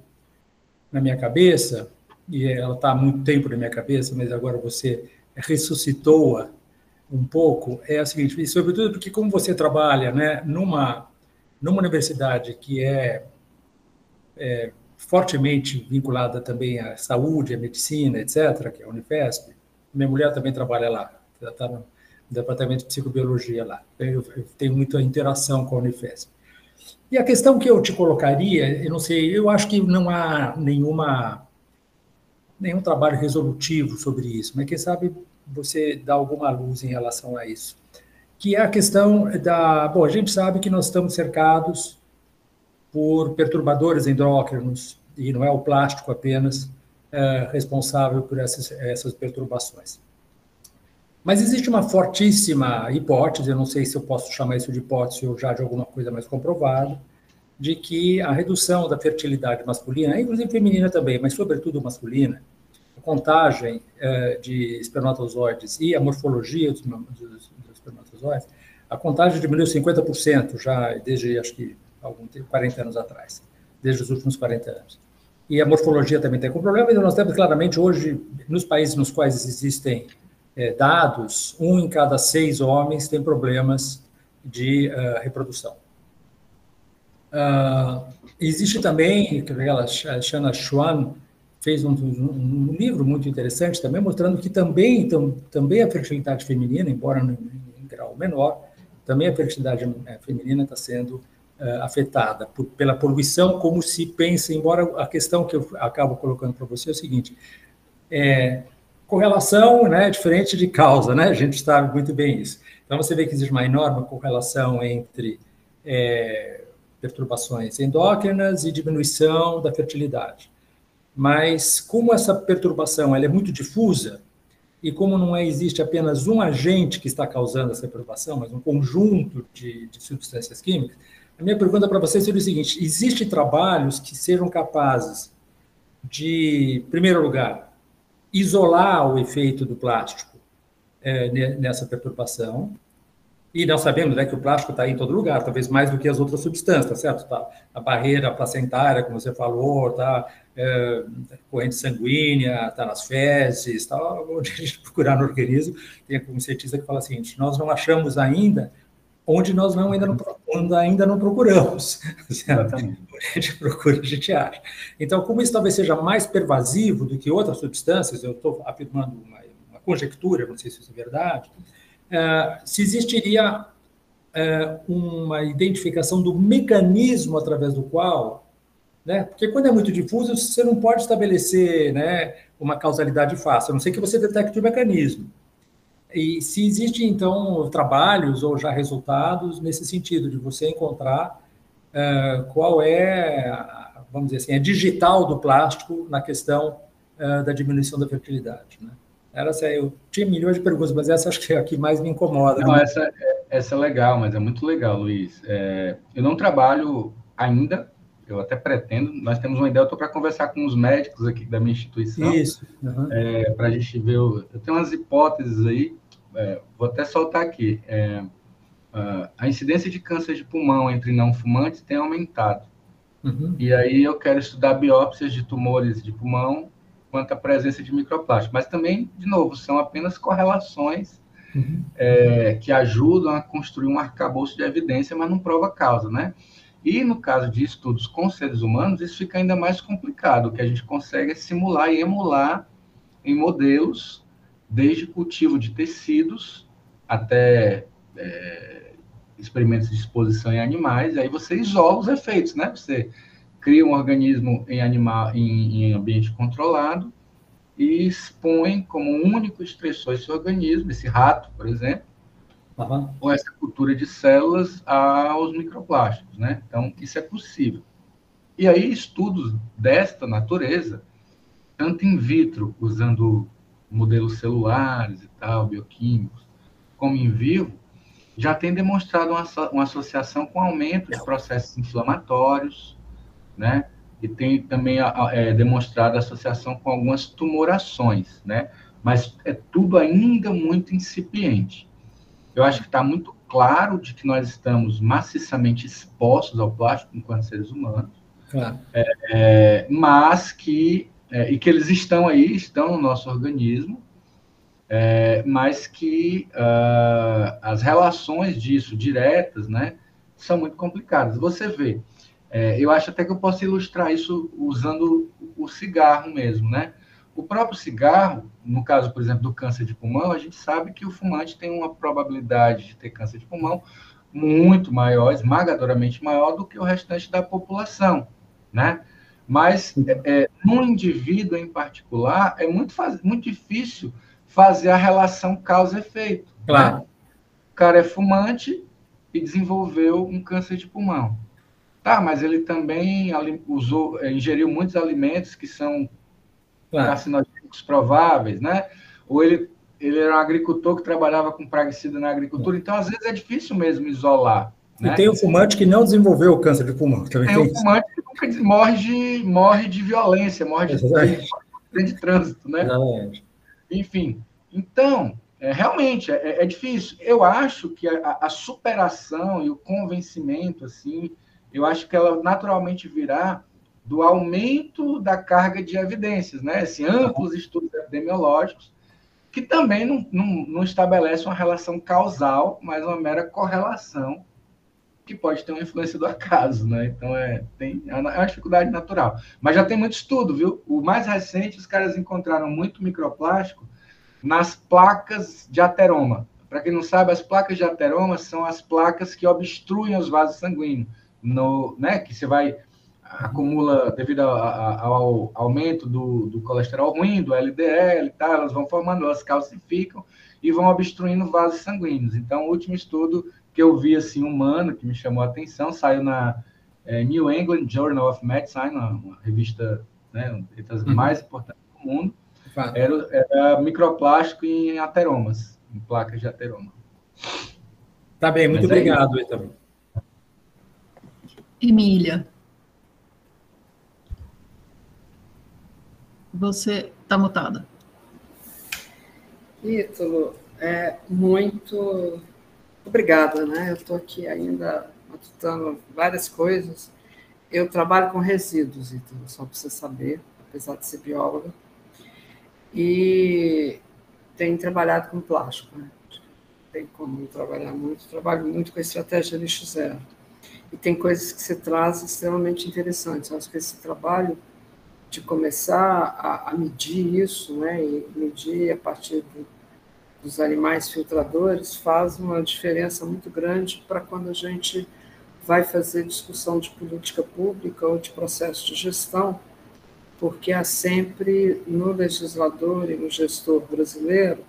na minha cabeça, e ela está há muito tempo na minha cabeça, mas agora você ressuscitou-a um pouco, é a seguinte, e sobretudo porque como você trabalha, né, numa numa universidade que é fortemente vinculada também à saúde, à medicina, etc., que é a Unifesp. Minha mulher também trabalha lá, ela está no departamento de psicobiologia lá. Eu tenho muita interação com a Unifesp. E a questão que eu te colocaria, eu não sei, eu acho que não há nenhum trabalho resolutivo sobre isso, mas quem sabe você dá alguma luz em relação a isso. Que é a questão da... Bom, a gente sabe que nós estamos cercados por perturbadores endócrinos, e não é o plástico apenas responsável por essas perturbações. Mas existe uma fortíssima hipótese, eu não sei se eu posso chamar isso de hipótese ou já de alguma coisa mais comprovada, de que a redução da fertilidade masculina, inclusive feminina também, mas sobretudo masculina, a contagem de espermatozoides e a morfologia dos espermatozoides, a contagem diminuiu 50% já desde, acho que, 40 anos atrás, desde os últimos 40 anos. E a morfologia também tem algum problema, e nós temos claramente hoje, nos países nos quais existem dados, 1 em cada 6 homens tem problemas de reprodução. Existe também, a Shanna Swan fez um livro muito interessante também, mostrando que também a fertilidade feminina, embora em grau menor, também a fertilidade feminina está sendo afetada pela poluição, como se pensa, embora a questão que eu acabo colocando para você é o seguinte, correlação, né, diferente de causa, né? A gente sabe muito bem isso. Então, você vê que existe uma enorme correlação entre perturbações endócrinas e diminuição da fertilidade. Mas, como essa perturbação ela é muito difusa, e como não existe apenas um agente que está causando essa perturbação, mas um conjunto de substâncias químicas, a minha pergunta para você seria o seguinte: existem trabalhos que sejam capazes de, em primeiro lugar, isolar o efeito do plástico nessa perturbação, e nós sabemos, né, que o plástico está em todo lugar, talvez mais do que as outras substâncias, certo? Tá, a barreira placentária, como você falou, tá, corrente sanguínea, está nas fezes, tá, onde a gente procurar no organismo, tem um cientista que fala assim: nós não achamos ainda onde nós ainda não procuramos. Exatamente. A gente procura, a gente acha. Então, como isso talvez seja mais pervasivo do que outras substâncias, eu estou afirmando uma conjectura, não sei se isso é verdade, se existiria uma identificação do mecanismo através do qual, né, porque quando é muito difuso, você não pode estabelecer, né, uma causalidade fácil, a não ser que você detecte o mecanismo. E se existem, então, trabalhos ou já resultados nesse sentido, de você encontrar qual vamos dizer assim, a digital do plástico na questão da diminuição da fertilidade, né? Eu tinha milhões de perguntas, mas essa acho que é a que mais me incomoda. Não, essa é legal, mas é muito legal, Luiz. Eu não trabalho ainda, eu até pretendo, nós temos uma ideia, eu estou para conversar com os médicos aqui da minha instituição. Isso. Uhum. Para a gente ver, eu tenho umas hipóteses aí, vou até soltar aqui. A incidência de câncer de pulmão entre não fumantes tem aumentado. Uhum. E aí eu quero estudar biópsias de tumores de pulmão quanto à presença de microplástico. Mas também, de novo, são apenas correlações que ajudam a construir um arcabouço de evidência, mas não prova causa, né? E no caso de estudos com seres humanos, isso fica ainda mais complicado. O que a gente consegue é simular e emular em modelos, desde cultivo de tecidos até experimentos de exposição em animais, e aí você isola os efeitos, né? Você cria um organismo em ambiente controlado e expõe como um único estressor esse organismo, esse rato, por exemplo, ou essa cultura de células aos microplásticos, né? Então, isso é possível. E aí, estudos desta natureza, tanto in vitro, usando modelos celulares e tal, bioquímicos, como in vivo, já tem demonstrado uma associação com aumento de processos inflamatórios, né? E tem também demonstrado associação com algumas tumorações, né? Mas é tudo ainda muito incipiente. Eu acho que está muito claro de que nós estamos maciçamente expostos ao plástico enquanto seres humanos, mas que eles estão aí, estão no nosso organismo, mas que as relações disso diretas, né, são muito complicadas. Você vê, eu acho até que eu posso ilustrar isso usando o cigarro mesmo, né? O próprio cigarro, no caso, por exemplo, do câncer de pulmão, a gente sabe que o fumante tem uma probabilidade de ter câncer de pulmão muito maior, esmagadoramente maior do que o restante da população, né? Mas num indivíduo em particular, é muito difícil fazer a relação causa-efeito. Claro. Né? O cara é fumante e desenvolveu um câncer de pulmão. Tá, mas ele também ingeriu muitos alimentos que são carcinogênicos prováveis, né? Ou ele era um agricultor que trabalhava com praguicida na agricultura, então às vezes é difícil mesmo isolar. E tem o fumante que não desenvolveu o câncer de pulmão. Tem o fumante que nunca morre de violência, morre de trânsito, né? Exatamente. Enfim, então, realmente é difícil. Eu acho que a superação e o convencimento, assim, eu acho que ela naturalmente virá do aumento da carga de evidências, né? Esses amplos estudos epidemiológicos, que também não estabelecem uma relação causal, mas uma mera correlação que pode ter uma influência do acaso, né? Então, é uma dificuldade natural. Mas já tem muito estudo, viu? O mais recente, os caras encontraram muito microplástico nas placas de ateroma. Para quem não sabe, as placas de ateroma são as placas que obstruem os vasos sanguíneos, né? Que você acumula devido ao aumento do colesterol ruim, do LDL e tal, elas vão formando, elas calcificam e vão obstruindo vasos sanguíneos. Então, o último estudo que eu vi, assim, humano, que me chamou a atenção, saiu na New England Journal of Medicine, uma revista, né, entre as mais importantes do mundo, era microplástico em ateromas, em placas de ateroma. Tá bem, muito obrigado, Ítalo. Emília. Você está mutada. Ítalo, muito obrigada, né? Eu estou aqui ainda matutando várias coisas. Eu trabalho com resíduos, Ítalo, só para você saber, apesar de ser bióloga. E tenho trabalhado com plástico, né? Tem como trabalhar muito, trabalho muito com a estratégia lixo zero. E tem coisas que você traz extremamente interessantes. Eu acho que esse trabalho de começar a medir isso, né, e medir a partir dos animais filtradores, faz uma diferença muito grande para quando a gente vai fazer discussão de política pública ou de processo de gestão, porque há sempre no legislador e no gestor brasileiro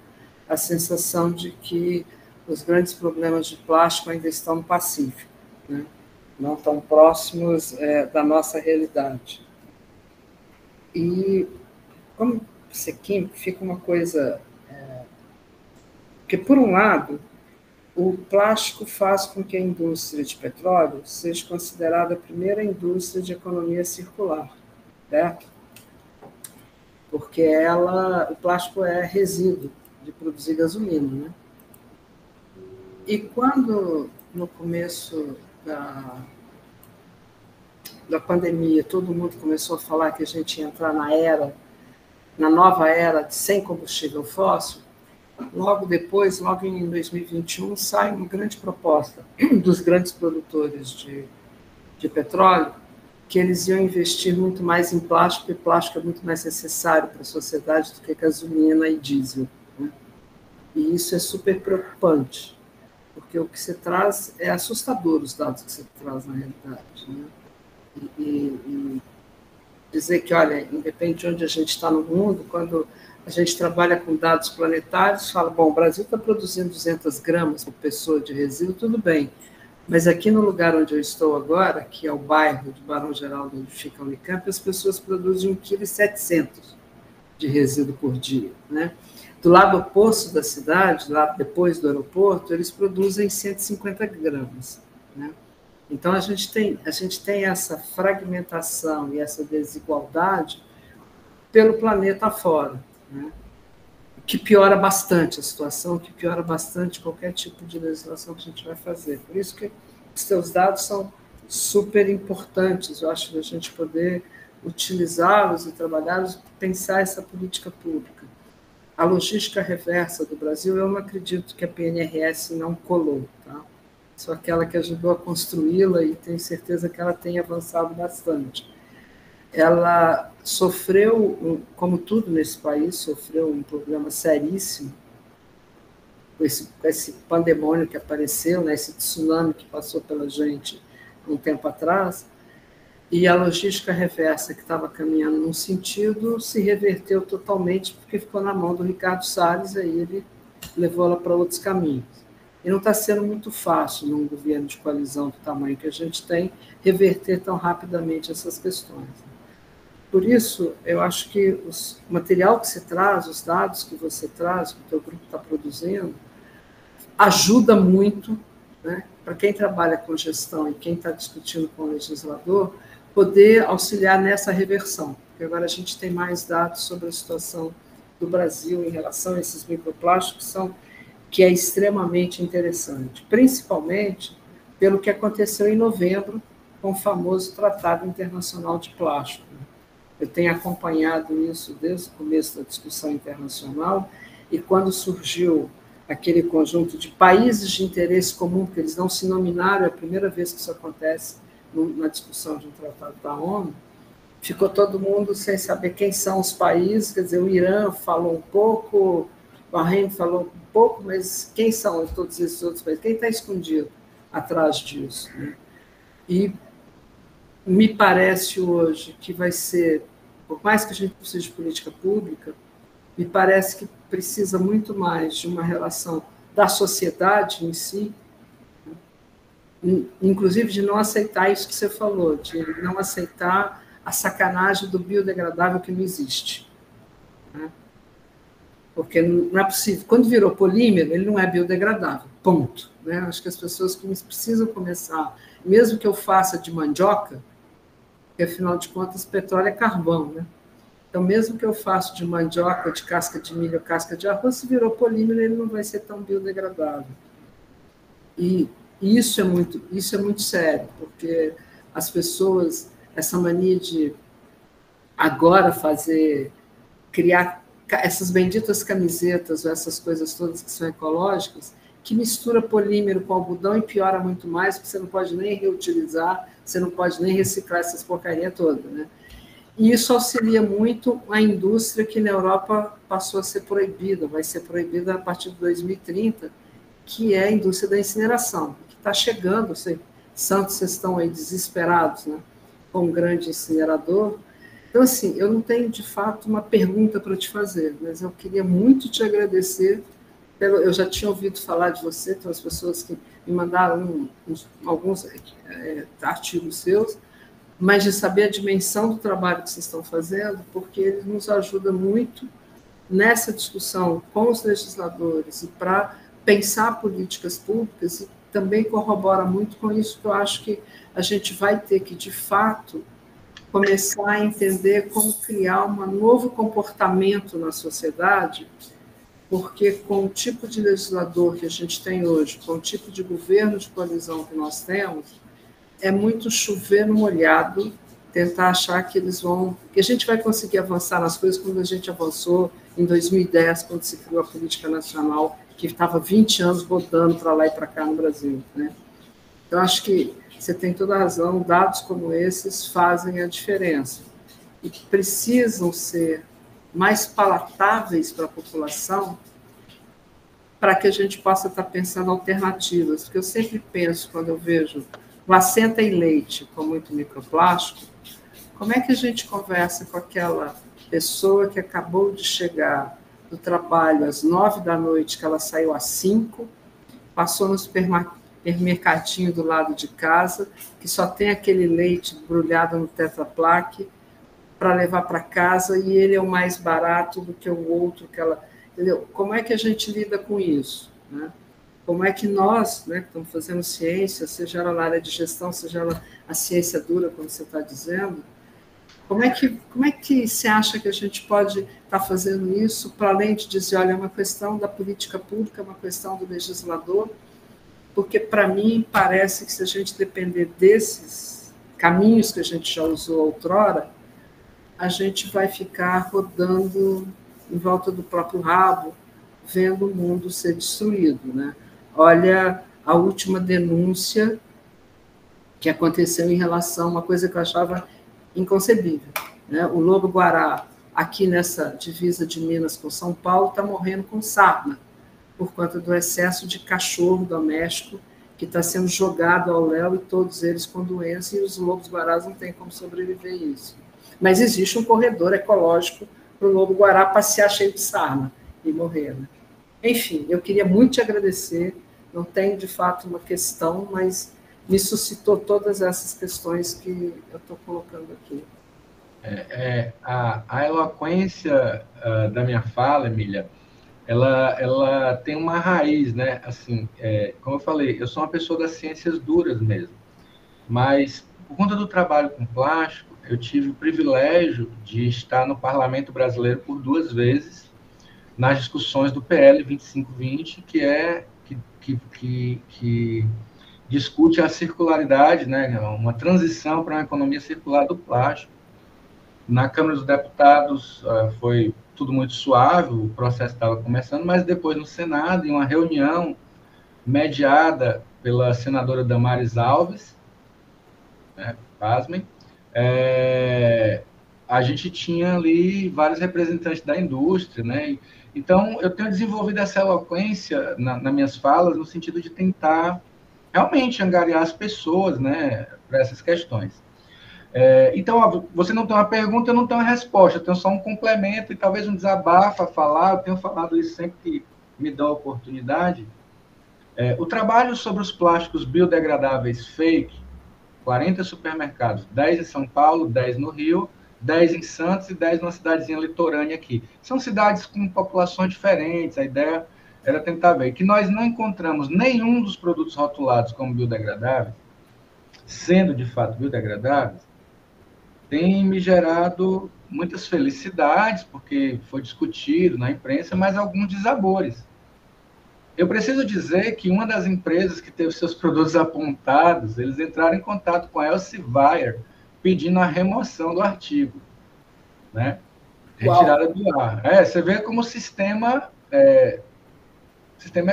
a sensação de que os grandes problemas de plástico ainda estão no Pacífico, né? Não tão próximos da nossa realidade. E, como ser químico, fica uma coisa... Porque, por um lado, o plástico faz com que a indústria de petróleo seja considerada a primeira indústria de economia circular, certo? Porque o plástico é resíduo de produzir gasolina, né? E quando, no começo da pandemia, todo mundo começou a falar que a gente ia entrar na nova era de sem combustível fóssil, logo depois, logo em 2021, sai uma grande proposta dos grandes produtores de petróleo, que eles iam investir muito mais em plástico, e plástico é muito mais necessário para a sociedade do que gasolina e diesel, né? E isso é super preocupante, porque o que você traz é assustador, os dados que você traz na realidade, né? E dizer que, olha, independente de onde a gente está no mundo, quando a gente trabalha com dados planetários, fala, bom, o Brasil está produzindo 200 gramas por pessoa de resíduo, tudo bem, mas aqui no lugar onde eu estou agora, que é o bairro de Barão Geraldo, onde fica a Unicamp, as pessoas produzem 1,7 kg de resíduo por dia, né? Do lado oposto da cidade, lá depois do aeroporto, eles produzem 150 gramas, né? Então, a gente tem essa fragmentação e essa desigualdade pelo planeta afora, né? Que piora bastante a situação, que piora bastante qualquer tipo de legislação que a gente vai fazer. Por isso que os seus dados são super importantes, eu acho, que a gente poder utilizá-los e trabalhá-los, pensar essa política pública. A logística reversa do Brasil, eu não acredito que a PNRS não colou, tá? sou aquela que ajudou a construí-la e tenho certeza que ela tem avançado bastante. Ela sofreu, como tudo nesse país, sofreu um problema seríssimo com esse pandemônio que apareceu, né, esse tsunami que passou pela gente um tempo atrás, e a logística reversa que estava caminhando num sentido se reverteu totalmente porque ficou na mão do Ricardo Salles, aí ele levou ela para outros caminhos. E não está sendo muito fácil, num governo de coalizão do tamanho que a gente tem, reverter tão rapidamente essas questões. Por isso, eu acho que o material que você traz, os dados que você traz, que o teu grupo está produzindo, ajuda muito, né, para quem trabalha com gestão e quem está discutindo com o legislador, poder auxiliar nessa reversão. Porque agora a gente tem mais dados sobre a situação do Brasil em relação a esses microplásticos, que é extremamente interessante, principalmente pelo que aconteceu em novembro com o famoso Tratado Internacional de Plástico. Eu tenho acompanhado isso desde o começo da discussão internacional, e quando surgiu aquele conjunto de países de interesse comum, que eles não se nominaram, é a primeira vez que isso acontece na discussão de um tratado da ONU, ficou todo mundo sem saber quem são os países, quer dizer, o Irã falou um pouco, o Bahrein falou um pouco, mas quem são todos esses outros países? Quem está escondido atrás disso? Né? E me parece hoje que vai ser, por mais que a gente precise de política pública, me parece que precisa muito mais de uma relação da sociedade em si, inclusive de não aceitar isso que você falou, de não aceitar a sacanagem do biodegradável que não existe. Né? Porque não é possível. Quando virou polímero, ele não é biodegradável, ponto. Né? Acho que as pessoas precisam começar, mesmo que eu faça de mandioca, porque, afinal de contas, petróleo é carvão, né? Então, mesmo que eu faça de mandioca, de casca de milho, casca de arroz, se virou polímero, ele não vai ser tão biodegradável. E isso é muito sério, porque as pessoas, essa mania de agora criar essas benditas camisetas, ou essas coisas todas que são ecológicas, que mistura polímero com algodão e piora muito mais, porque você não pode nem reutilizar, você não pode nem reciclar essas porcarias todas, né? E isso auxilia muito a indústria que na Europa passou a ser proibida, vai ser proibida a partir de 2030, que é a indústria da incineração, que está chegando. Santos, vocês estão aí desesperados, né, com um grande incinerador. Então, assim, eu não tenho, de fato, uma pergunta para te fazer, mas eu queria muito te agradecer. Eu já tinha ouvido falar de você, tem as pessoas que me mandaram alguns artigos seus, mas de saber a dimensão do trabalho que vocês estão fazendo, porque ele nos ajuda muito nessa discussão com os legisladores e para pensar políticas públicas, e também corrobora muito com isso que eu acho que a gente vai ter que, de fato, começar a entender como criar um novo comportamento na sociedade, porque com o tipo de legislador que a gente tem hoje, com o tipo de governo de coalizão que nós temos, é muito chover no molhado, tentar achar que que a gente vai conseguir avançar nas coisas como a gente avançou em 2010, quando se criou a política nacional, que estava 20 anos rodando para lá e para cá no Brasil. Né? Então, acho que você tem toda a razão, dados como esses fazem a diferença e precisam ser mais palatáveis para a população, para que a gente possa estar pensando alternativas, porque eu sempre penso, quando eu vejo placenta e leite com muito microplástico, como é que a gente conversa com aquela pessoa que acabou de chegar do trabalho às 9 da noite, que ela saiu às 5, passou no supermercadinho do lado de casa, que só tem aquele leite embrulhado no Tetra Pak para levar para casa, e ele é o mais barato do que o outro que ela... Entendeu? Como é que a gente lida com isso? Né? Como é que nós, né, que estamos fazendo ciência, seja ela na área de gestão, seja ela a ciência dura, como você está dizendo, como é que você acha que a gente pode estar fazendo isso, para além de dizer, olha, é uma questão da política pública, é uma questão do legislador, porque, para mim, parece que se a gente depender desses caminhos que a gente já usou outrora, a gente vai ficar rodando em volta do próprio rabo, vendo o mundo ser destruído, né? Olha a última denúncia que aconteceu em relação a uma coisa que eu achava inconcebível, né? O lobo-guará, aqui nessa divisa de Minas com São Paulo, está morrendo com sarna, por conta do excesso de cachorro doméstico que está sendo jogado ao léu, e todos eles com doença, e os lobos-guarás não têm como sobreviver a isso. Mas existe um corredor ecológico para o lobo-guará passear cheio de sarna e morrer, né? Enfim, eu queria muito te agradecer, não tenho de fato uma questão, mas me suscitou todas essas questões que eu estou colocando aqui. A eloquência da minha fala, Emília, ela tem uma raiz, né? Assim, como eu falei, eu sou uma pessoa das ciências duras mesmo, mas por conta do trabalho com plástico, eu tive o privilégio de estar no Parlamento Brasileiro por 2 vezes, nas discussões do PL 2520, que discute a circularidade, né? Uma transição para uma economia circular do plástico. Na Câmara dos Deputados foi tudo muito suave, o processo estava começando, mas depois no Senado, em uma reunião mediada pela senadora Damares Alves, né, pasmem, a gente tinha ali vários representantes da indústria, né? Então, eu tenho desenvolvido essa eloquência nas minhas falas, no sentido de tentar realmente angariar as pessoas, né, para essas questões. Então, ó, você não tem uma pergunta, eu não tenho uma resposta, eu tenho só um complemento e talvez um desabafo a falar. Eu tenho falado isso sempre que me dá a oportunidade. O trabalho sobre os plásticos biodegradáveis fake, 40 supermercados, 10 em São Paulo, 10 no Rio, 10 em Santos e 10 numa cidadezinha litorânea aqui. São cidades com populações diferentes, a ideia era tentar ver que nós não encontramos nenhum dos produtos rotulados como biodegradáveis, sendo de fato biodegradáveis, tem me gerado muitas felicidades, porque foi discutido na imprensa, mas alguns dissabores. Eu preciso dizer que uma das empresas que teve seus produtos apontados, eles entraram em contato com a Elsevier, pedindo a remoção do artigo, né? Retirada do ar. Você vê como o sistema é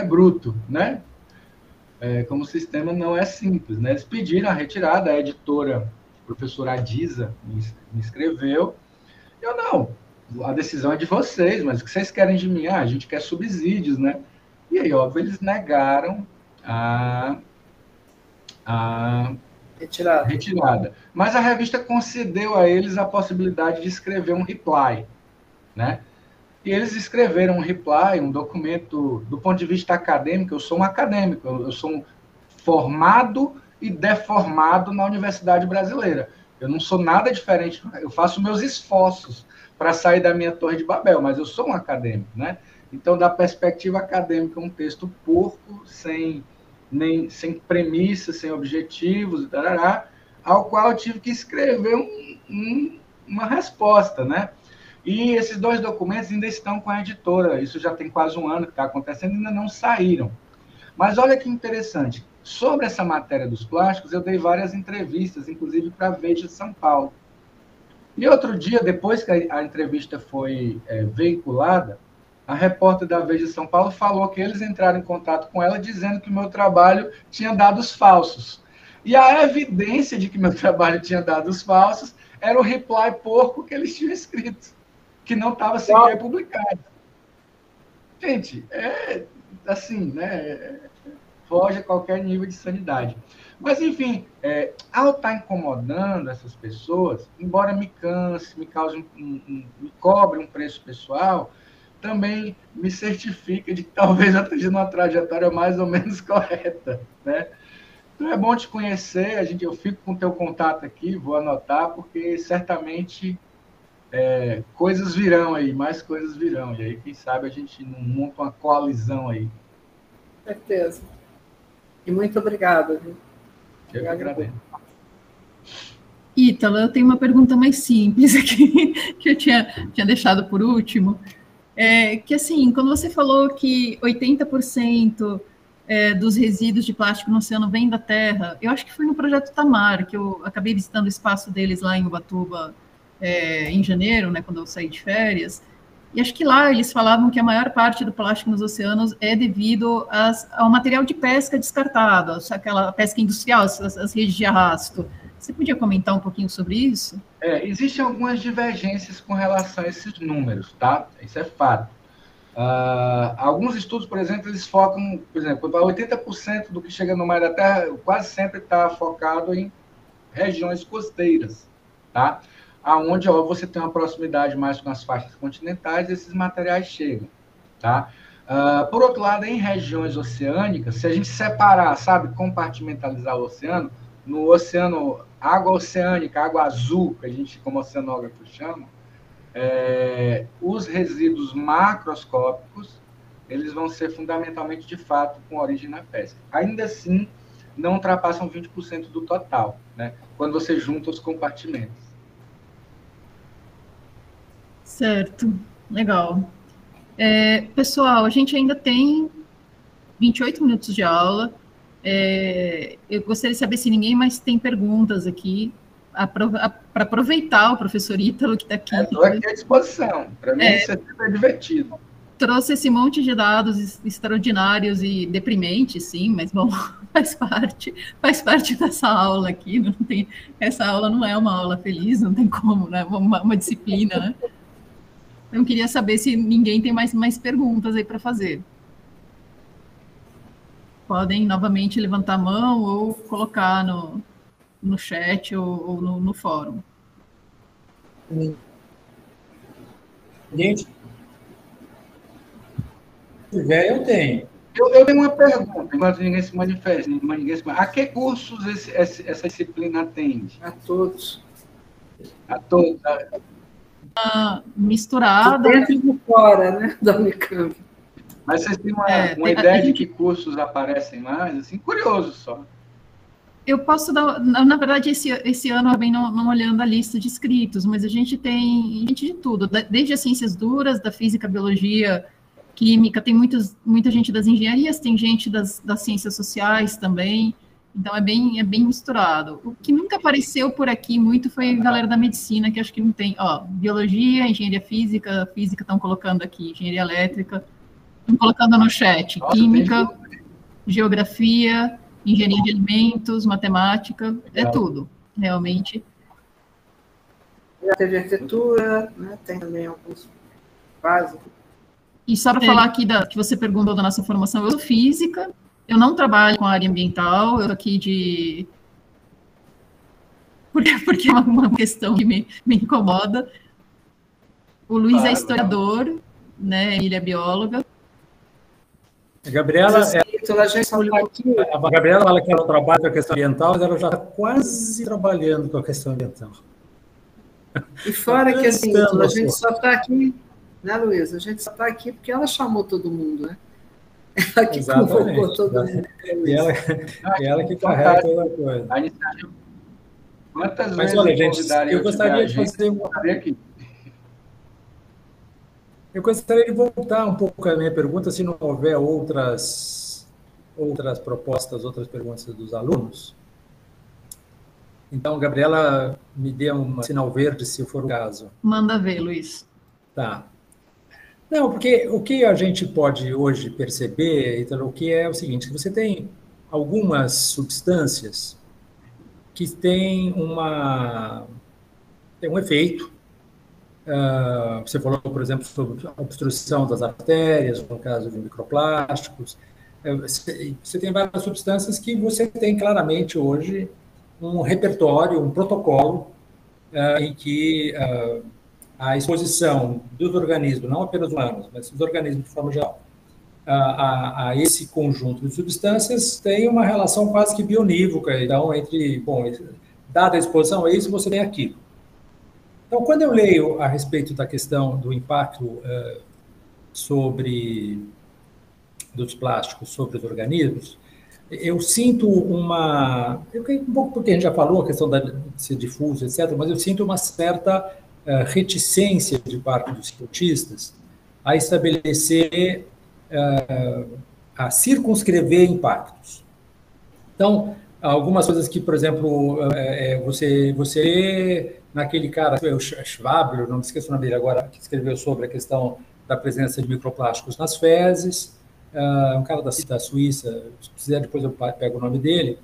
bruto, né? Como o sistema não é simples, né? Eles pediram a retirada, a editora, a professora Adisa, me escreveu. Eu, não, a decisão é de vocês, mas o que vocês querem de mim? A gente quer subsídios, né? E aí, óbvio, eles negaram a retirada. Mas a revista concedeu a eles a possibilidade de escrever um reply, né? E eles escreveram um reply, um documento, do ponto de vista acadêmico. Eu sou um acadêmico, eu sou um formado e deformado na Universidade Brasileira. Eu não sou nada diferente, eu faço meus esforços para sair da minha Torre de Babel, mas eu sou um acadêmico, né? Então, da perspectiva acadêmica, um texto porco, sem premissas, sem objetivos, ao qual eu tive que escrever uma resposta, né? E esses 2 documentos ainda estão com a editora, isso já tem quase 1 ano que está acontecendo, ainda não saíram. Mas olha que interessante, sobre essa matéria dos plásticos, eu dei várias entrevistas, inclusive para a Veja de São Paulo. E outro dia, depois que a entrevista foi veiculada, a repórter da Veja de São Paulo falou que eles entraram em contato com ela dizendo que o meu trabalho tinha dados falsos. E a evidência de que meu trabalho tinha dados falsos era o reply porco que eles tinham escrito, que não estava sequer publicado. Gente, assim, né? Foge a qualquer nível de sanidade. Mas, enfim, ao estar incomodando essas pessoas, embora me canse, me cobre um preço pessoal, também me certifica de que talvez eu esteja numa trajetória mais ou menos correta, né? Então é bom te conhecer, eu fico com o teu contato aqui, vou anotar, porque certamente coisas virão aí, mais coisas virão, e aí quem sabe a gente não monta uma coalizão aí. Certeza. E muito obrigada. Viu? Eu que agradeço. Ítalo, eu tenho uma pergunta mais simples aqui, que eu tinha deixado por último. Que assim, quando você falou que 80% dos resíduos de plástico no oceano vêm da terra, eu acho que foi no projeto Tamar, que eu acabei visitando o espaço deles lá em Ubatuba em janeiro, né, quando eu saí de férias, E acho que lá eles falavam que a maior parte do plástico nos oceanos é devido ao material de pesca descartado, aquela pesca industrial, as redes de arrasto. Você podia comentar um pouquinho sobre isso? Existem algumas divergências com relação a esses números, tá? Isso é fato. Alguns estudos, por exemplo, eles focam, por exemplo, 80% do que chega no mar da Terra quase sempre está focado em regiões costeiras, tá? Aonde você tem uma proximidade mais com as faixas continentais, esses materiais chegam, tá? Por outro lado, em regiões oceânicas, se a gente separar, sabe, compartimentalizar o oceano, no oceano, água oceânica, água azul, que a gente, como oceanógrafo, chama, os resíduos macroscópicos, eles vão ser fundamentalmente, de fato, com origem na pesca. Ainda assim, não ultrapassam 20% do total, né? Quando você junta os compartimentos. Certo, legal. Pessoal, a gente ainda tem 28 minutos de aula. Eu gostaria de saber se ninguém mais tem perguntas aqui, para aproveitar o professor Ítalo, que está aqui. Estou aqui à disposição. Para mim, isso é super divertido. Trouxe esse monte de dados extraordinários e deprimentes, sim, mas, bom, faz parte dessa aula aqui. Essa aula não é uma aula feliz, não tem como, né? Uma disciplina, né? Eu queria saber se ninguém tem mais perguntas aí para fazer. Podem novamente levantar a mão ou colocar no chat ou no fórum. Gente, se tiver, eu tenho. Eu tenho uma pergunta, enquanto ninguém se manifesta. A que cursos essa disciplina atende? A todos. A todos. Misturada. Dentro e de fora, né, da Unicamp. Mas vocês têm uma ideia de que cursos aparecem mais? Assim, curioso só. Eu posso dar, na verdade, esse ano eu venho não olhando a lista de inscritos, mas a gente tem gente de tudo, desde as ciências duras, da física, biologia, química, tem muita gente das engenharias, tem gente das ciências sociais também, então é bem misturado. O que nunca apareceu por aqui muito foi a galera da medicina, que acho que não tem, biologia, engenharia física estão colocando aqui, engenharia elétrica, estão colocando no chat, química, geografia, engenharia de alimentos, matemática, tudo, realmente. Já teve arquitetura, né, tem também alguns básicos. E só para falar aqui que você perguntou da nossa formação, eu sou física, eu não trabalho com a área ambiental, eu estou aqui porque é uma questão que me incomoda. O Luiz é historiador, né, ele é bióloga. A Gabriela, a gente só tá aqui. A Gabriela fala que ela trabalha com a questão ambiental, mas ela já está quase trabalhando com a questão ambiental. E fora que assim, a gente só está aqui, né, Luísa? A gente só está aqui porque ela chamou todo mundo, né? Ela que convocou todo mundo. E ela que carrega toda a coisa. Quantas mas vezes olha, gente, eu gostaria de fazer aqui. Eu gostaria de voltar um pouco à minha pergunta, se não houver outras propostas, outras perguntas dos alunos. Então, Gabriela, me dê um sinal verde, se for o caso. Manda ver, Luiz. Tá. Não, porque o que a gente pode hoje perceber, Ítalo, o que é o seguinte, que você tem algumas substâncias que têm um efeito. Você falou, por exemplo, sobre a obstrução das artérias, no caso de microplásticos. Você tem várias substâncias que você tem claramente hoje um repertório, um protocolo em que a exposição dos organismos, não apenas humanos, mas dos organismos de forma geral, a esse conjunto de substâncias tem uma relação quase que bionívoca. Então, dada a exposição a isso, você tem aquilo. Então, quando eu leio a respeito da questão do impacto dos plásticos sobre os organismos, eu sinto um pouco porque a gente já falou a questão de ser difuso, etc., mas eu sinto uma certa reticência de parte dos cientistas a estabelecer, a circunscrever impactos. Então, algumas coisas que, por exemplo, você naquele cara, o Schwab, eu não me esqueço o nome dele agora, que escreveu sobre a questão da presença de microplásticos nas fezes, um cara da Suíça, se quiser depois eu pego o nome dele,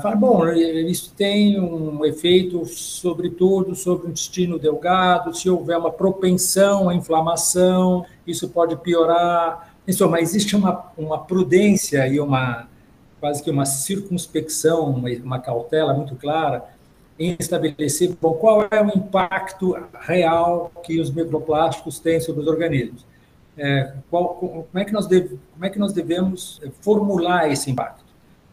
fala, bom, isso tem um efeito, sobretudo, sobre o intestino delgado, se houver uma propensão à inflamação, isso pode piorar. Isso, mas existe uma prudência e quase que uma circunspecção, uma cautela muito clara em estabelecer, bom, qual é o impacto real que os microplásticos têm sobre os organismos. Como é que nós devemos formular esse impacto?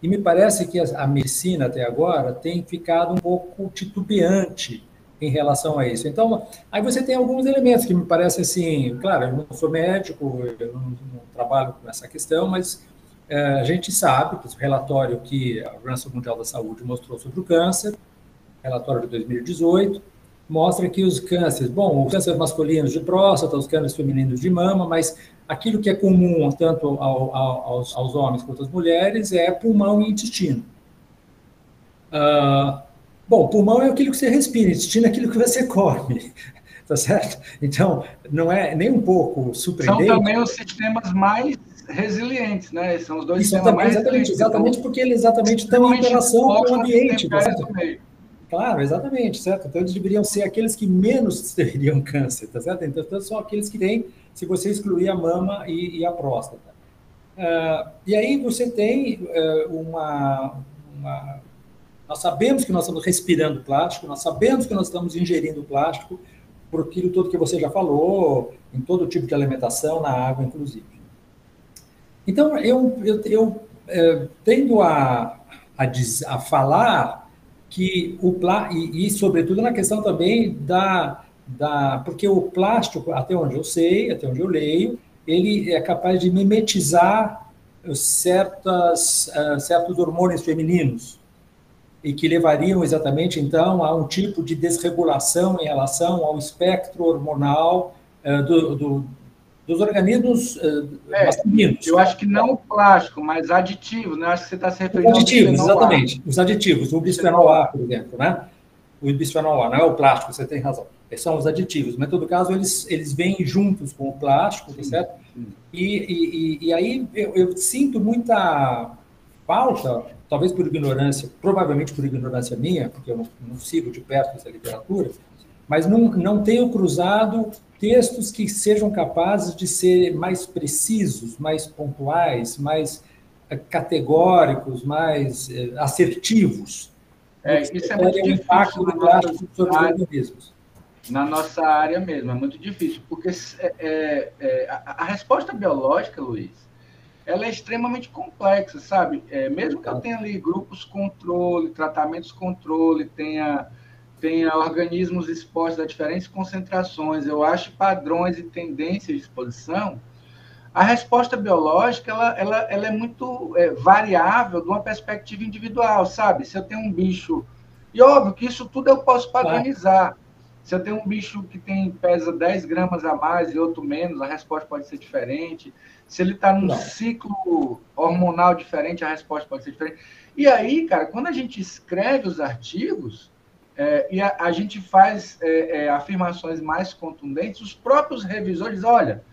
E me parece que a medicina, até agora, tem ficado um pouco titubeante em relação a isso. Então, aí você tem alguns elementos que me parecem assim, claro, eu não sou médico, eu não trabalho com essa questão, mas a gente sabe, o relatório que a Organização Mundial da Saúde mostrou sobre o câncer, relatório de 2018, mostra que os cânceres, bom, os cânceres masculinos de próstata, os cânceres femininos de mama, mas aquilo que é comum tanto aos homens quanto às mulheres é pulmão e intestino. Bom, pulmão é aquilo que você respira, intestino é aquilo que você come, tá certo? Então, não é nem um pouco surpreendente. São também os sistemas mais resilientes, né? São os dois sistemas mais resilientes. Exatamente, porque eles exatamente estão em interação com o ambiente. Claro, exatamente, certo? Então, eles deveriam ser aqueles que menos teriam câncer, tá certo? Então, são aqueles que têm, se você excluir a mama e a próstata. E aí você tem nós sabemos que nós estamos respirando plástico, nós sabemos que nós estamos ingerindo plástico, por aquilo tudo que você já falou, em todo tipo de alimentação, na água, inclusive. Então, eu tendo a falar que e sobretudo na questão também porque o plástico, até onde eu sei, até onde eu leio, ele é capaz de mimetizar certos hormônios femininos e que levariam exatamente, então, a um tipo de desregulação em relação ao espectro hormonal dos organismos masculinos. Eu acho que não o plástico, mas aditivos, né? Acho que você está se referindo aos aditivos, exatamente. Os aditivos, o bisfenol A, por exemplo, né? O bisfenol A, não é o plástico, você tem razão. São os aditivos, mas, em todo caso, eles vêm juntos com o plástico, tá certo? E aí eu sinto muita falta, talvez por ignorância, provavelmente por ignorância minha, porque eu não sigo de perto essa literatura, mas não tenho cruzado textos que sejam capazes de ser mais precisos, mais pontuais, mais categóricos, mais assertivos. Isso é muito difícil. O impacto do plástico sobre os organismos. Na nossa área mesmo, é muito difícil, porque a resposta biológica, Luiz, ela é extremamente complexa, sabe? Mesmo que eu tenha ali grupos controle, tratamentos controle, tenha organismos expostos a diferentes concentrações, eu acho padrões e tendências de exposição, a resposta biológica ela é muito variável de uma perspectiva individual, sabe? Se eu tenho um bicho... E óbvio que isso tudo eu posso padronizar. Se eu tenho um bicho que pesa 10 gramas a mais e outro menos, a resposta pode ser diferente. Se ele está num ciclo hormonal diferente, a resposta pode ser diferente. E aí, cara, quando a gente escreve os artigos e a gente faz afirmações mais contundentes, os próprios revisores dizem, olha,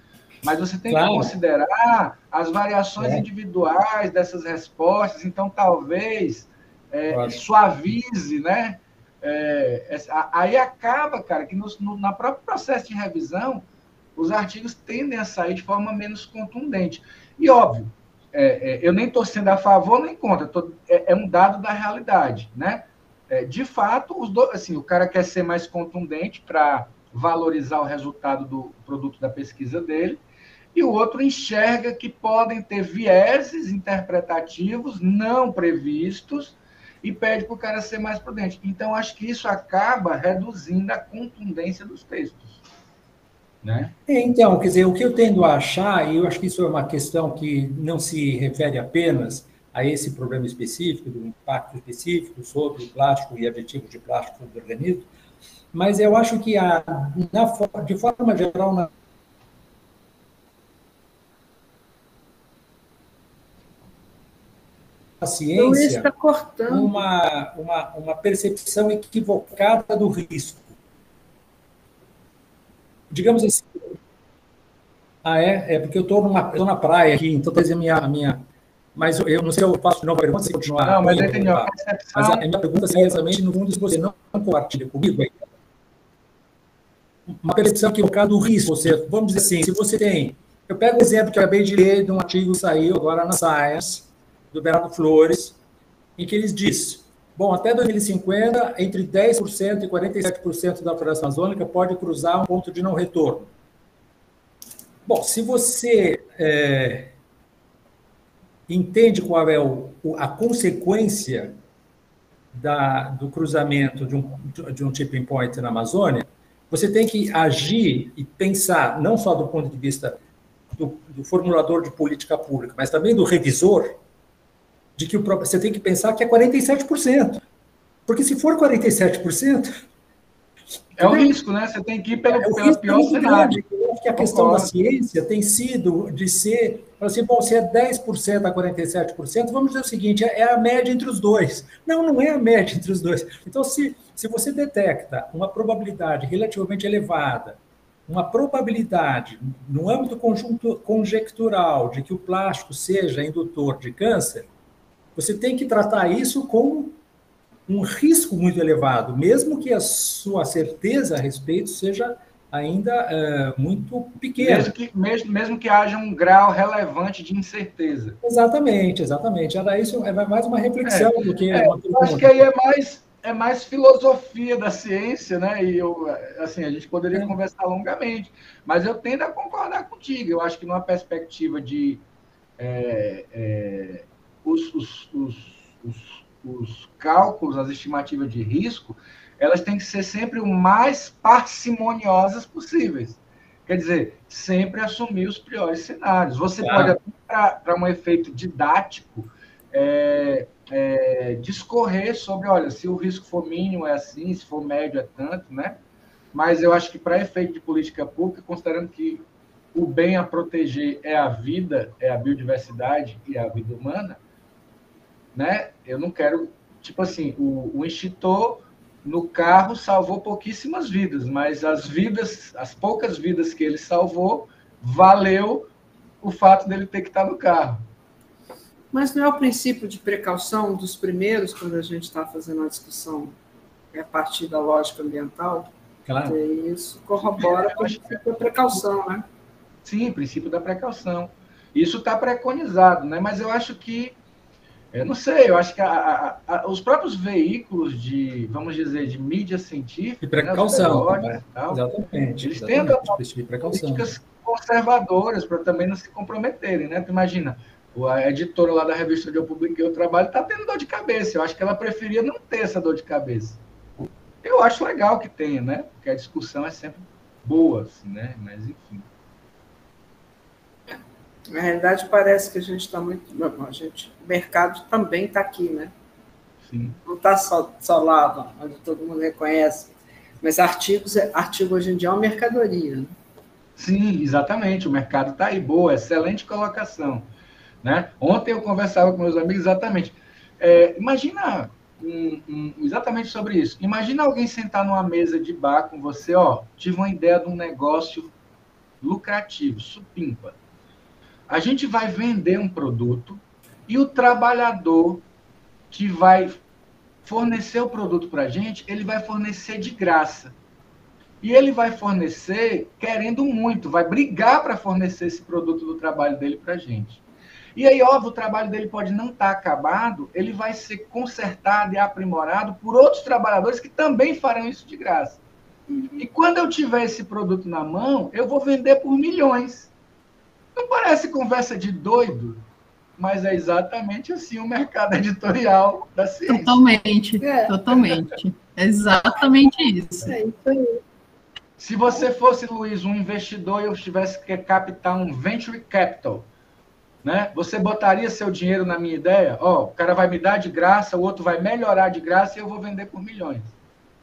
mas você tem que considerar as variações individuais dessas respostas, então talvez suavize, né? Aí acaba, cara, que no próprio processo de revisão, os artigos tendem a sair de forma menos contundente. E, óbvio, eu nem estou sendo a favor nem contra, é um dado da realidade, né? De fato, assim, o cara quer ser mais contundente para valorizar o resultado do produto da pesquisa dele, e o outro enxerga que podem ter vieses interpretativos não previstos e pede para o cara ser mais prudente. Então, acho que isso acaba reduzindo a contundência dos textos. Né? Então, quer dizer, o que eu tendo a achar, e eu acho que isso é uma questão que não se refere apenas a esse problema específico, do impacto específico sobre o plástico e aditivos de plástico sobre o organismo, mas eu acho que, de forma geral, ciência está cortando uma percepção equivocada do risco. Digamos assim. É porque eu estou na praia aqui, então talvez a minha. Mas eu não sei se eu faço de novo a pergunta, se continuar. Não, mas eu entendi a percepção. Mas a minha pergunta é exatamente, no fundo, se você não compartilha comigo, uma percepção equivocada do risco. Ou seja, vamos dizer assim, se você tem. Eu pego o exemplo que eu acabei de ler de um artigo que saiu agora na Science, do Bernardo Flores, em que eles dizem: bom, até 2050, entre 10% e 47% da floresta amazônica pode cruzar um ponto de não retorno. Bom, se você entende qual é a consequência do cruzamento de um tipping point na Amazônia, você tem que agir e pensar, não só do ponto de vista do formulador de política pública, mas também do revisor, de que você tem que pensar que é 47%. Porque se for 47%... É o risco, né? Você tem que ir pelo pior cenário. Eu acho que a questão da ciência tem sido de ser, assim, bom, se é 10% a 47%, vamos dizer o seguinte, é a média entre os dois. Não é a média entre os dois. Então, se você detecta uma probabilidade relativamente elevada, uma probabilidade no âmbito conjectural de que o plástico seja indutor de câncer, você tem que tratar isso como um risco muito elevado, mesmo que a sua certeza a respeito seja ainda muito pequena. Mesmo que haja um grau relevante de incerteza. Exatamente. Era isso, é mais uma reflexão do que uma pergunta. Eu acho que aí é mais filosofia da ciência, né? E assim, a gente poderia conversar longamente, mas eu tendo a concordar contigo. Eu acho que numa perspectiva de os cálculos, as estimativas de risco, elas têm que ser sempre o mais parcimoniosas possíveis. Quer dizer, sempre assumir os piores cenários. Você pode, para um efeito didático, discorrer sobre, olha, se o risco for mínimo é assim, se for médio é tanto, né? Mas eu acho que para efeito de política pública, considerando que o bem a proteger é a vida, é a biodiversidade e a vida humana, né? Eu não quero, tipo assim, o extintor no carro salvou pouquíssimas vidas, mas as poucas vidas que ele salvou, valeu o fato dele ter que estar no carro. Mas não é o princípio de precaução dos primeiros, quando a gente está fazendo uma discussão a partir da lógica ambiental? Claro. E isso corrobora com o princípio da precaução, né? Sim, princípio da precaução. Isso está preconizado, né? Mas eu acho que eu não sei, eu acho que os próprios veículos vamos dizer, de mídia científica... De precaução, né, tal, exatamente. Eles têm políticas conservadoras para também não se comprometerem, né? Tu imagina, a editora lá da revista onde eu publiquei o trabalho está tendo dor de cabeça. Eu acho que ela preferia não ter essa dor de cabeça. Eu acho legal que tenha, né? Porque a discussão é sempre boa, assim, né? Mas, enfim... Na realidade, parece que a gente está muito... O mercado também está aqui, né? Sim. Não está só lá, onde todo mundo reconhece. Mas artigo hoje em dia é uma mercadoria. Né? Sim, exatamente. O mercado está aí. Boa, excelente colocação. Né? Ontem eu conversava com meus amigos exatamente. Imagina exatamente sobre isso. Imagina alguém sentar numa mesa de bar com você, tive uma ideia de um negócio lucrativo, supimpa. A gente vai vender um produto e o trabalhador que vai fornecer o produto para a gente, ele vai fornecer de graça. E ele vai fornecer querendo muito, vai brigar para fornecer esse produto do trabalho dele para a gente. E aí, óbvio, o trabalho dele pode não estar acabado, ele vai ser consertado e aprimorado por outros trabalhadores que também farão isso de graça. E quando eu tiver esse produto na mão, eu vou vender por milhões. Não parece conversa de doido, mas é exatamente assim o mercado editorial da ciência. Totalmente. É exatamente isso. É isso aí. Se você fosse, Luiz, um investidor e eu tivesse que captar um venture capital, né? Você botaria seu dinheiro na minha ideia? O cara vai me dar de graça, o outro vai melhorar de graça e eu vou vender por milhões.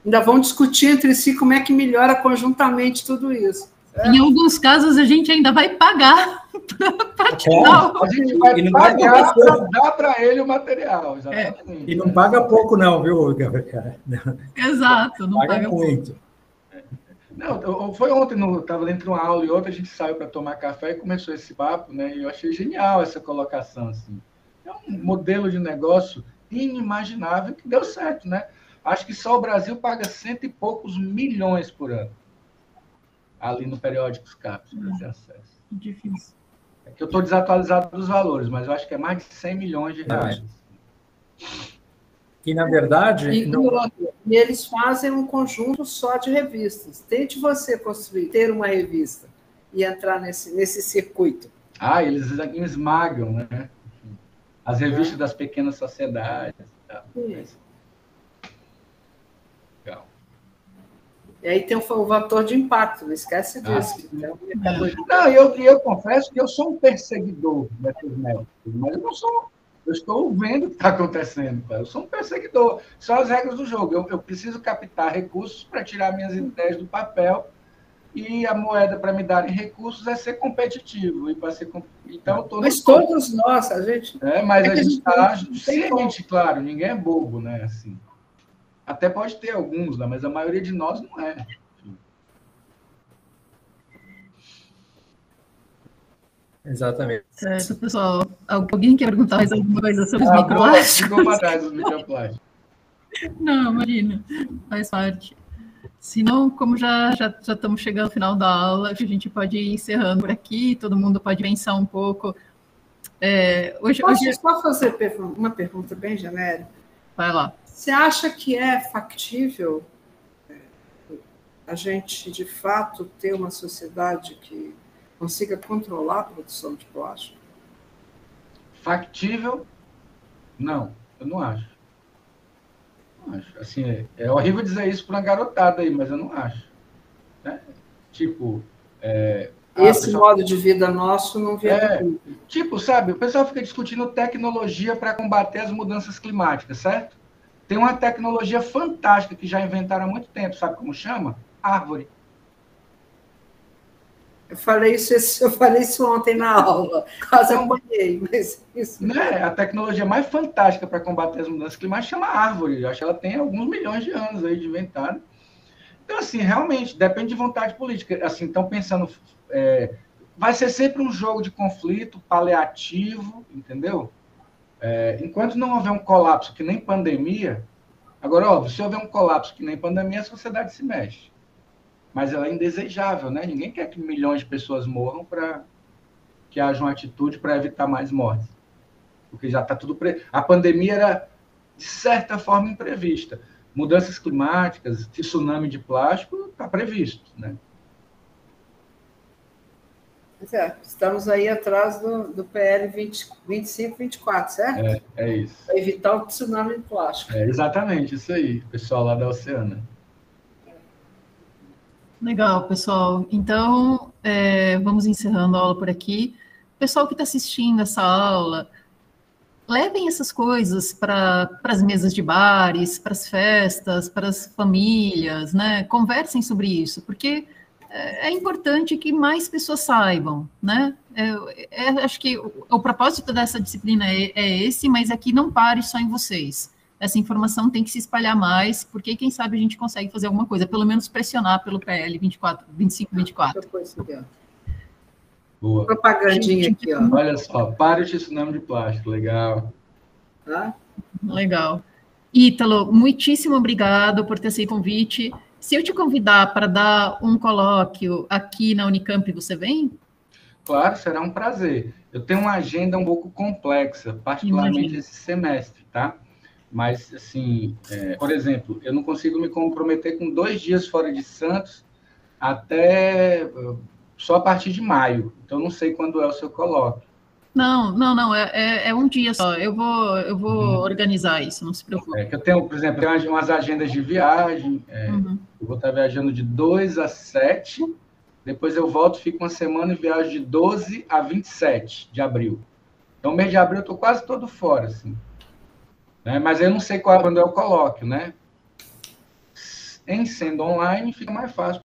Ainda vão discutir entre si como é que melhora conjuntamente tudo isso. Em alguns casos, a gente ainda vai pagar para tirar. A gente vai pagar para dar para ele o material. Exatamente. E não paga pouco, não, viu, Gabriel? Exato, não paga muito. Pouco. Não, foi ontem, estava entre uma aula e outra, a gente saiu para tomar café e começou esse papo, né? E eu achei genial essa colocação, assim. É um modelo de negócio inimaginável que deu certo, né? Acho que só o Brasil paga 100 e poucos milhões por ano ali no periódico Capes para ter acesso. Difícil. É que eu estou desatualizado dos valores, mas eu acho que é mais de 100 milhões de reais. E, na verdade... E eles fazem um conjunto só de revistas. Tente você ter uma revista e entrar nesse circuito. Eles esmagam, né? As revistas das pequenas sociedades. Tá? Legal. E aí tem o fator de impacto, não esquece disso. Não, eu confesso que eu sou um perseguidor desses métodos, mas eu não sou... Eu estou vendo o que está acontecendo, cara. Eu sou um perseguidor. São as regras do jogo. Eu preciso captar recursos para tirar minhas ideias do papel e a moeda para me darem recursos é ser competitivo. E para ser então, eu tô mas todos nós, a gente... mas a gente está ciente, claro. Ninguém é bobo, né? Assim. Até pode ter alguns, né? Mas a maioria de nós não é. Exatamente. Certo, pessoal. Alguém quer perguntar mais alguma coisa sobre os microplásticos? Ficou para trás os microplásticos. Não, imagina. Faz parte. Se não, como já estamos chegando ao final da aula, a gente pode ir encerrando por aqui, todo mundo pode pensar um pouco. Posso só fazer uma pergunta bem genérica? Vai lá. Você acha que é factível a gente, de fato, ter uma sociedade que consiga controlar a produção de plástico? Factível? Não, eu não acho. Não acho. Assim, é horrível dizer isso para uma garotada aí, mas eu não acho. Né? Tipo... Esse modo de vida nosso não vem Tipo, sabe, o pessoal fica discutindo tecnologia para combater as mudanças climáticas, certo? Tem uma tecnologia fantástica que já inventaram há muito tempo, sabe como chama? Árvore. Eu falei isso ontem na aula, quase apanhei, mas isso... Né? A tecnologia mais fantástica para combater as mudanças climáticas chama árvore. Eu acho que ela tem alguns milhões de anos aí de inventada. Então, assim, realmente, depende de vontade política. Assim, estão pensando... vai ser sempre um jogo de conflito paliativo, entendeu? Enquanto não houver um colapso que nem pandemia... Agora, óbvio, se houver um colapso que nem pandemia, a sociedade se mexe. Mas ela é indesejável, né? Ninguém quer que milhões de pessoas morram para que haja uma atitude para evitar mais mortes. Porque já está tudo... A pandemia era, de certa forma, imprevista. Mudanças climáticas, tsunami de plástico, está previsto, né? Estamos aí atrás do PL 2524, certo? É isso. Para evitar o tsunami de plástico. Exatamente, isso aí. O pessoal lá da Oceana. Legal, pessoal. Então, vamos encerrando a aula por aqui. Pessoal que está assistindo essa aula, levem essas coisas para as mesas de bares, para as festas, para as famílias, né? Conversem sobre isso, porque é importante que mais pessoas saibam, né? Acho que o propósito dessa disciplina é esse, mas aqui não pare só em vocês. Essa informação tem que se espalhar mais, porque quem sabe a gente consegue fazer alguma coisa, pelo menos pressionar pelo PL 2524. Boa. Propagandinha aqui, ó. Olha só, para o tsunami de plástico, legal. Legal. Ítalo, muitíssimo obrigado por ter aceito o convite. Se eu te convidar para dar um colóquio aqui na Unicamp, você vem? Claro, será um prazer. Eu tenho uma agenda um pouco complexa, particularmente esse semestre, tá? Mas, assim, por exemplo, eu não consigo me comprometer com 2 dias fora de Santos até só a partir de maio. Então, não sei quando é o seu colóquio. Não, é um dia só. Eu vou organizar isso, não se preocupe. Que eu tenho, por exemplo, umas agendas de viagem. Eu vou estar viajando de 2 a 7, depois eu volto, fico uma semana e viajo de 12 a 27 de abril. Então, mês de abril eu estou quase todo fora, assim. Mas eu não sei quando é o colóquio, né? Em sendo online, fica mais fácil.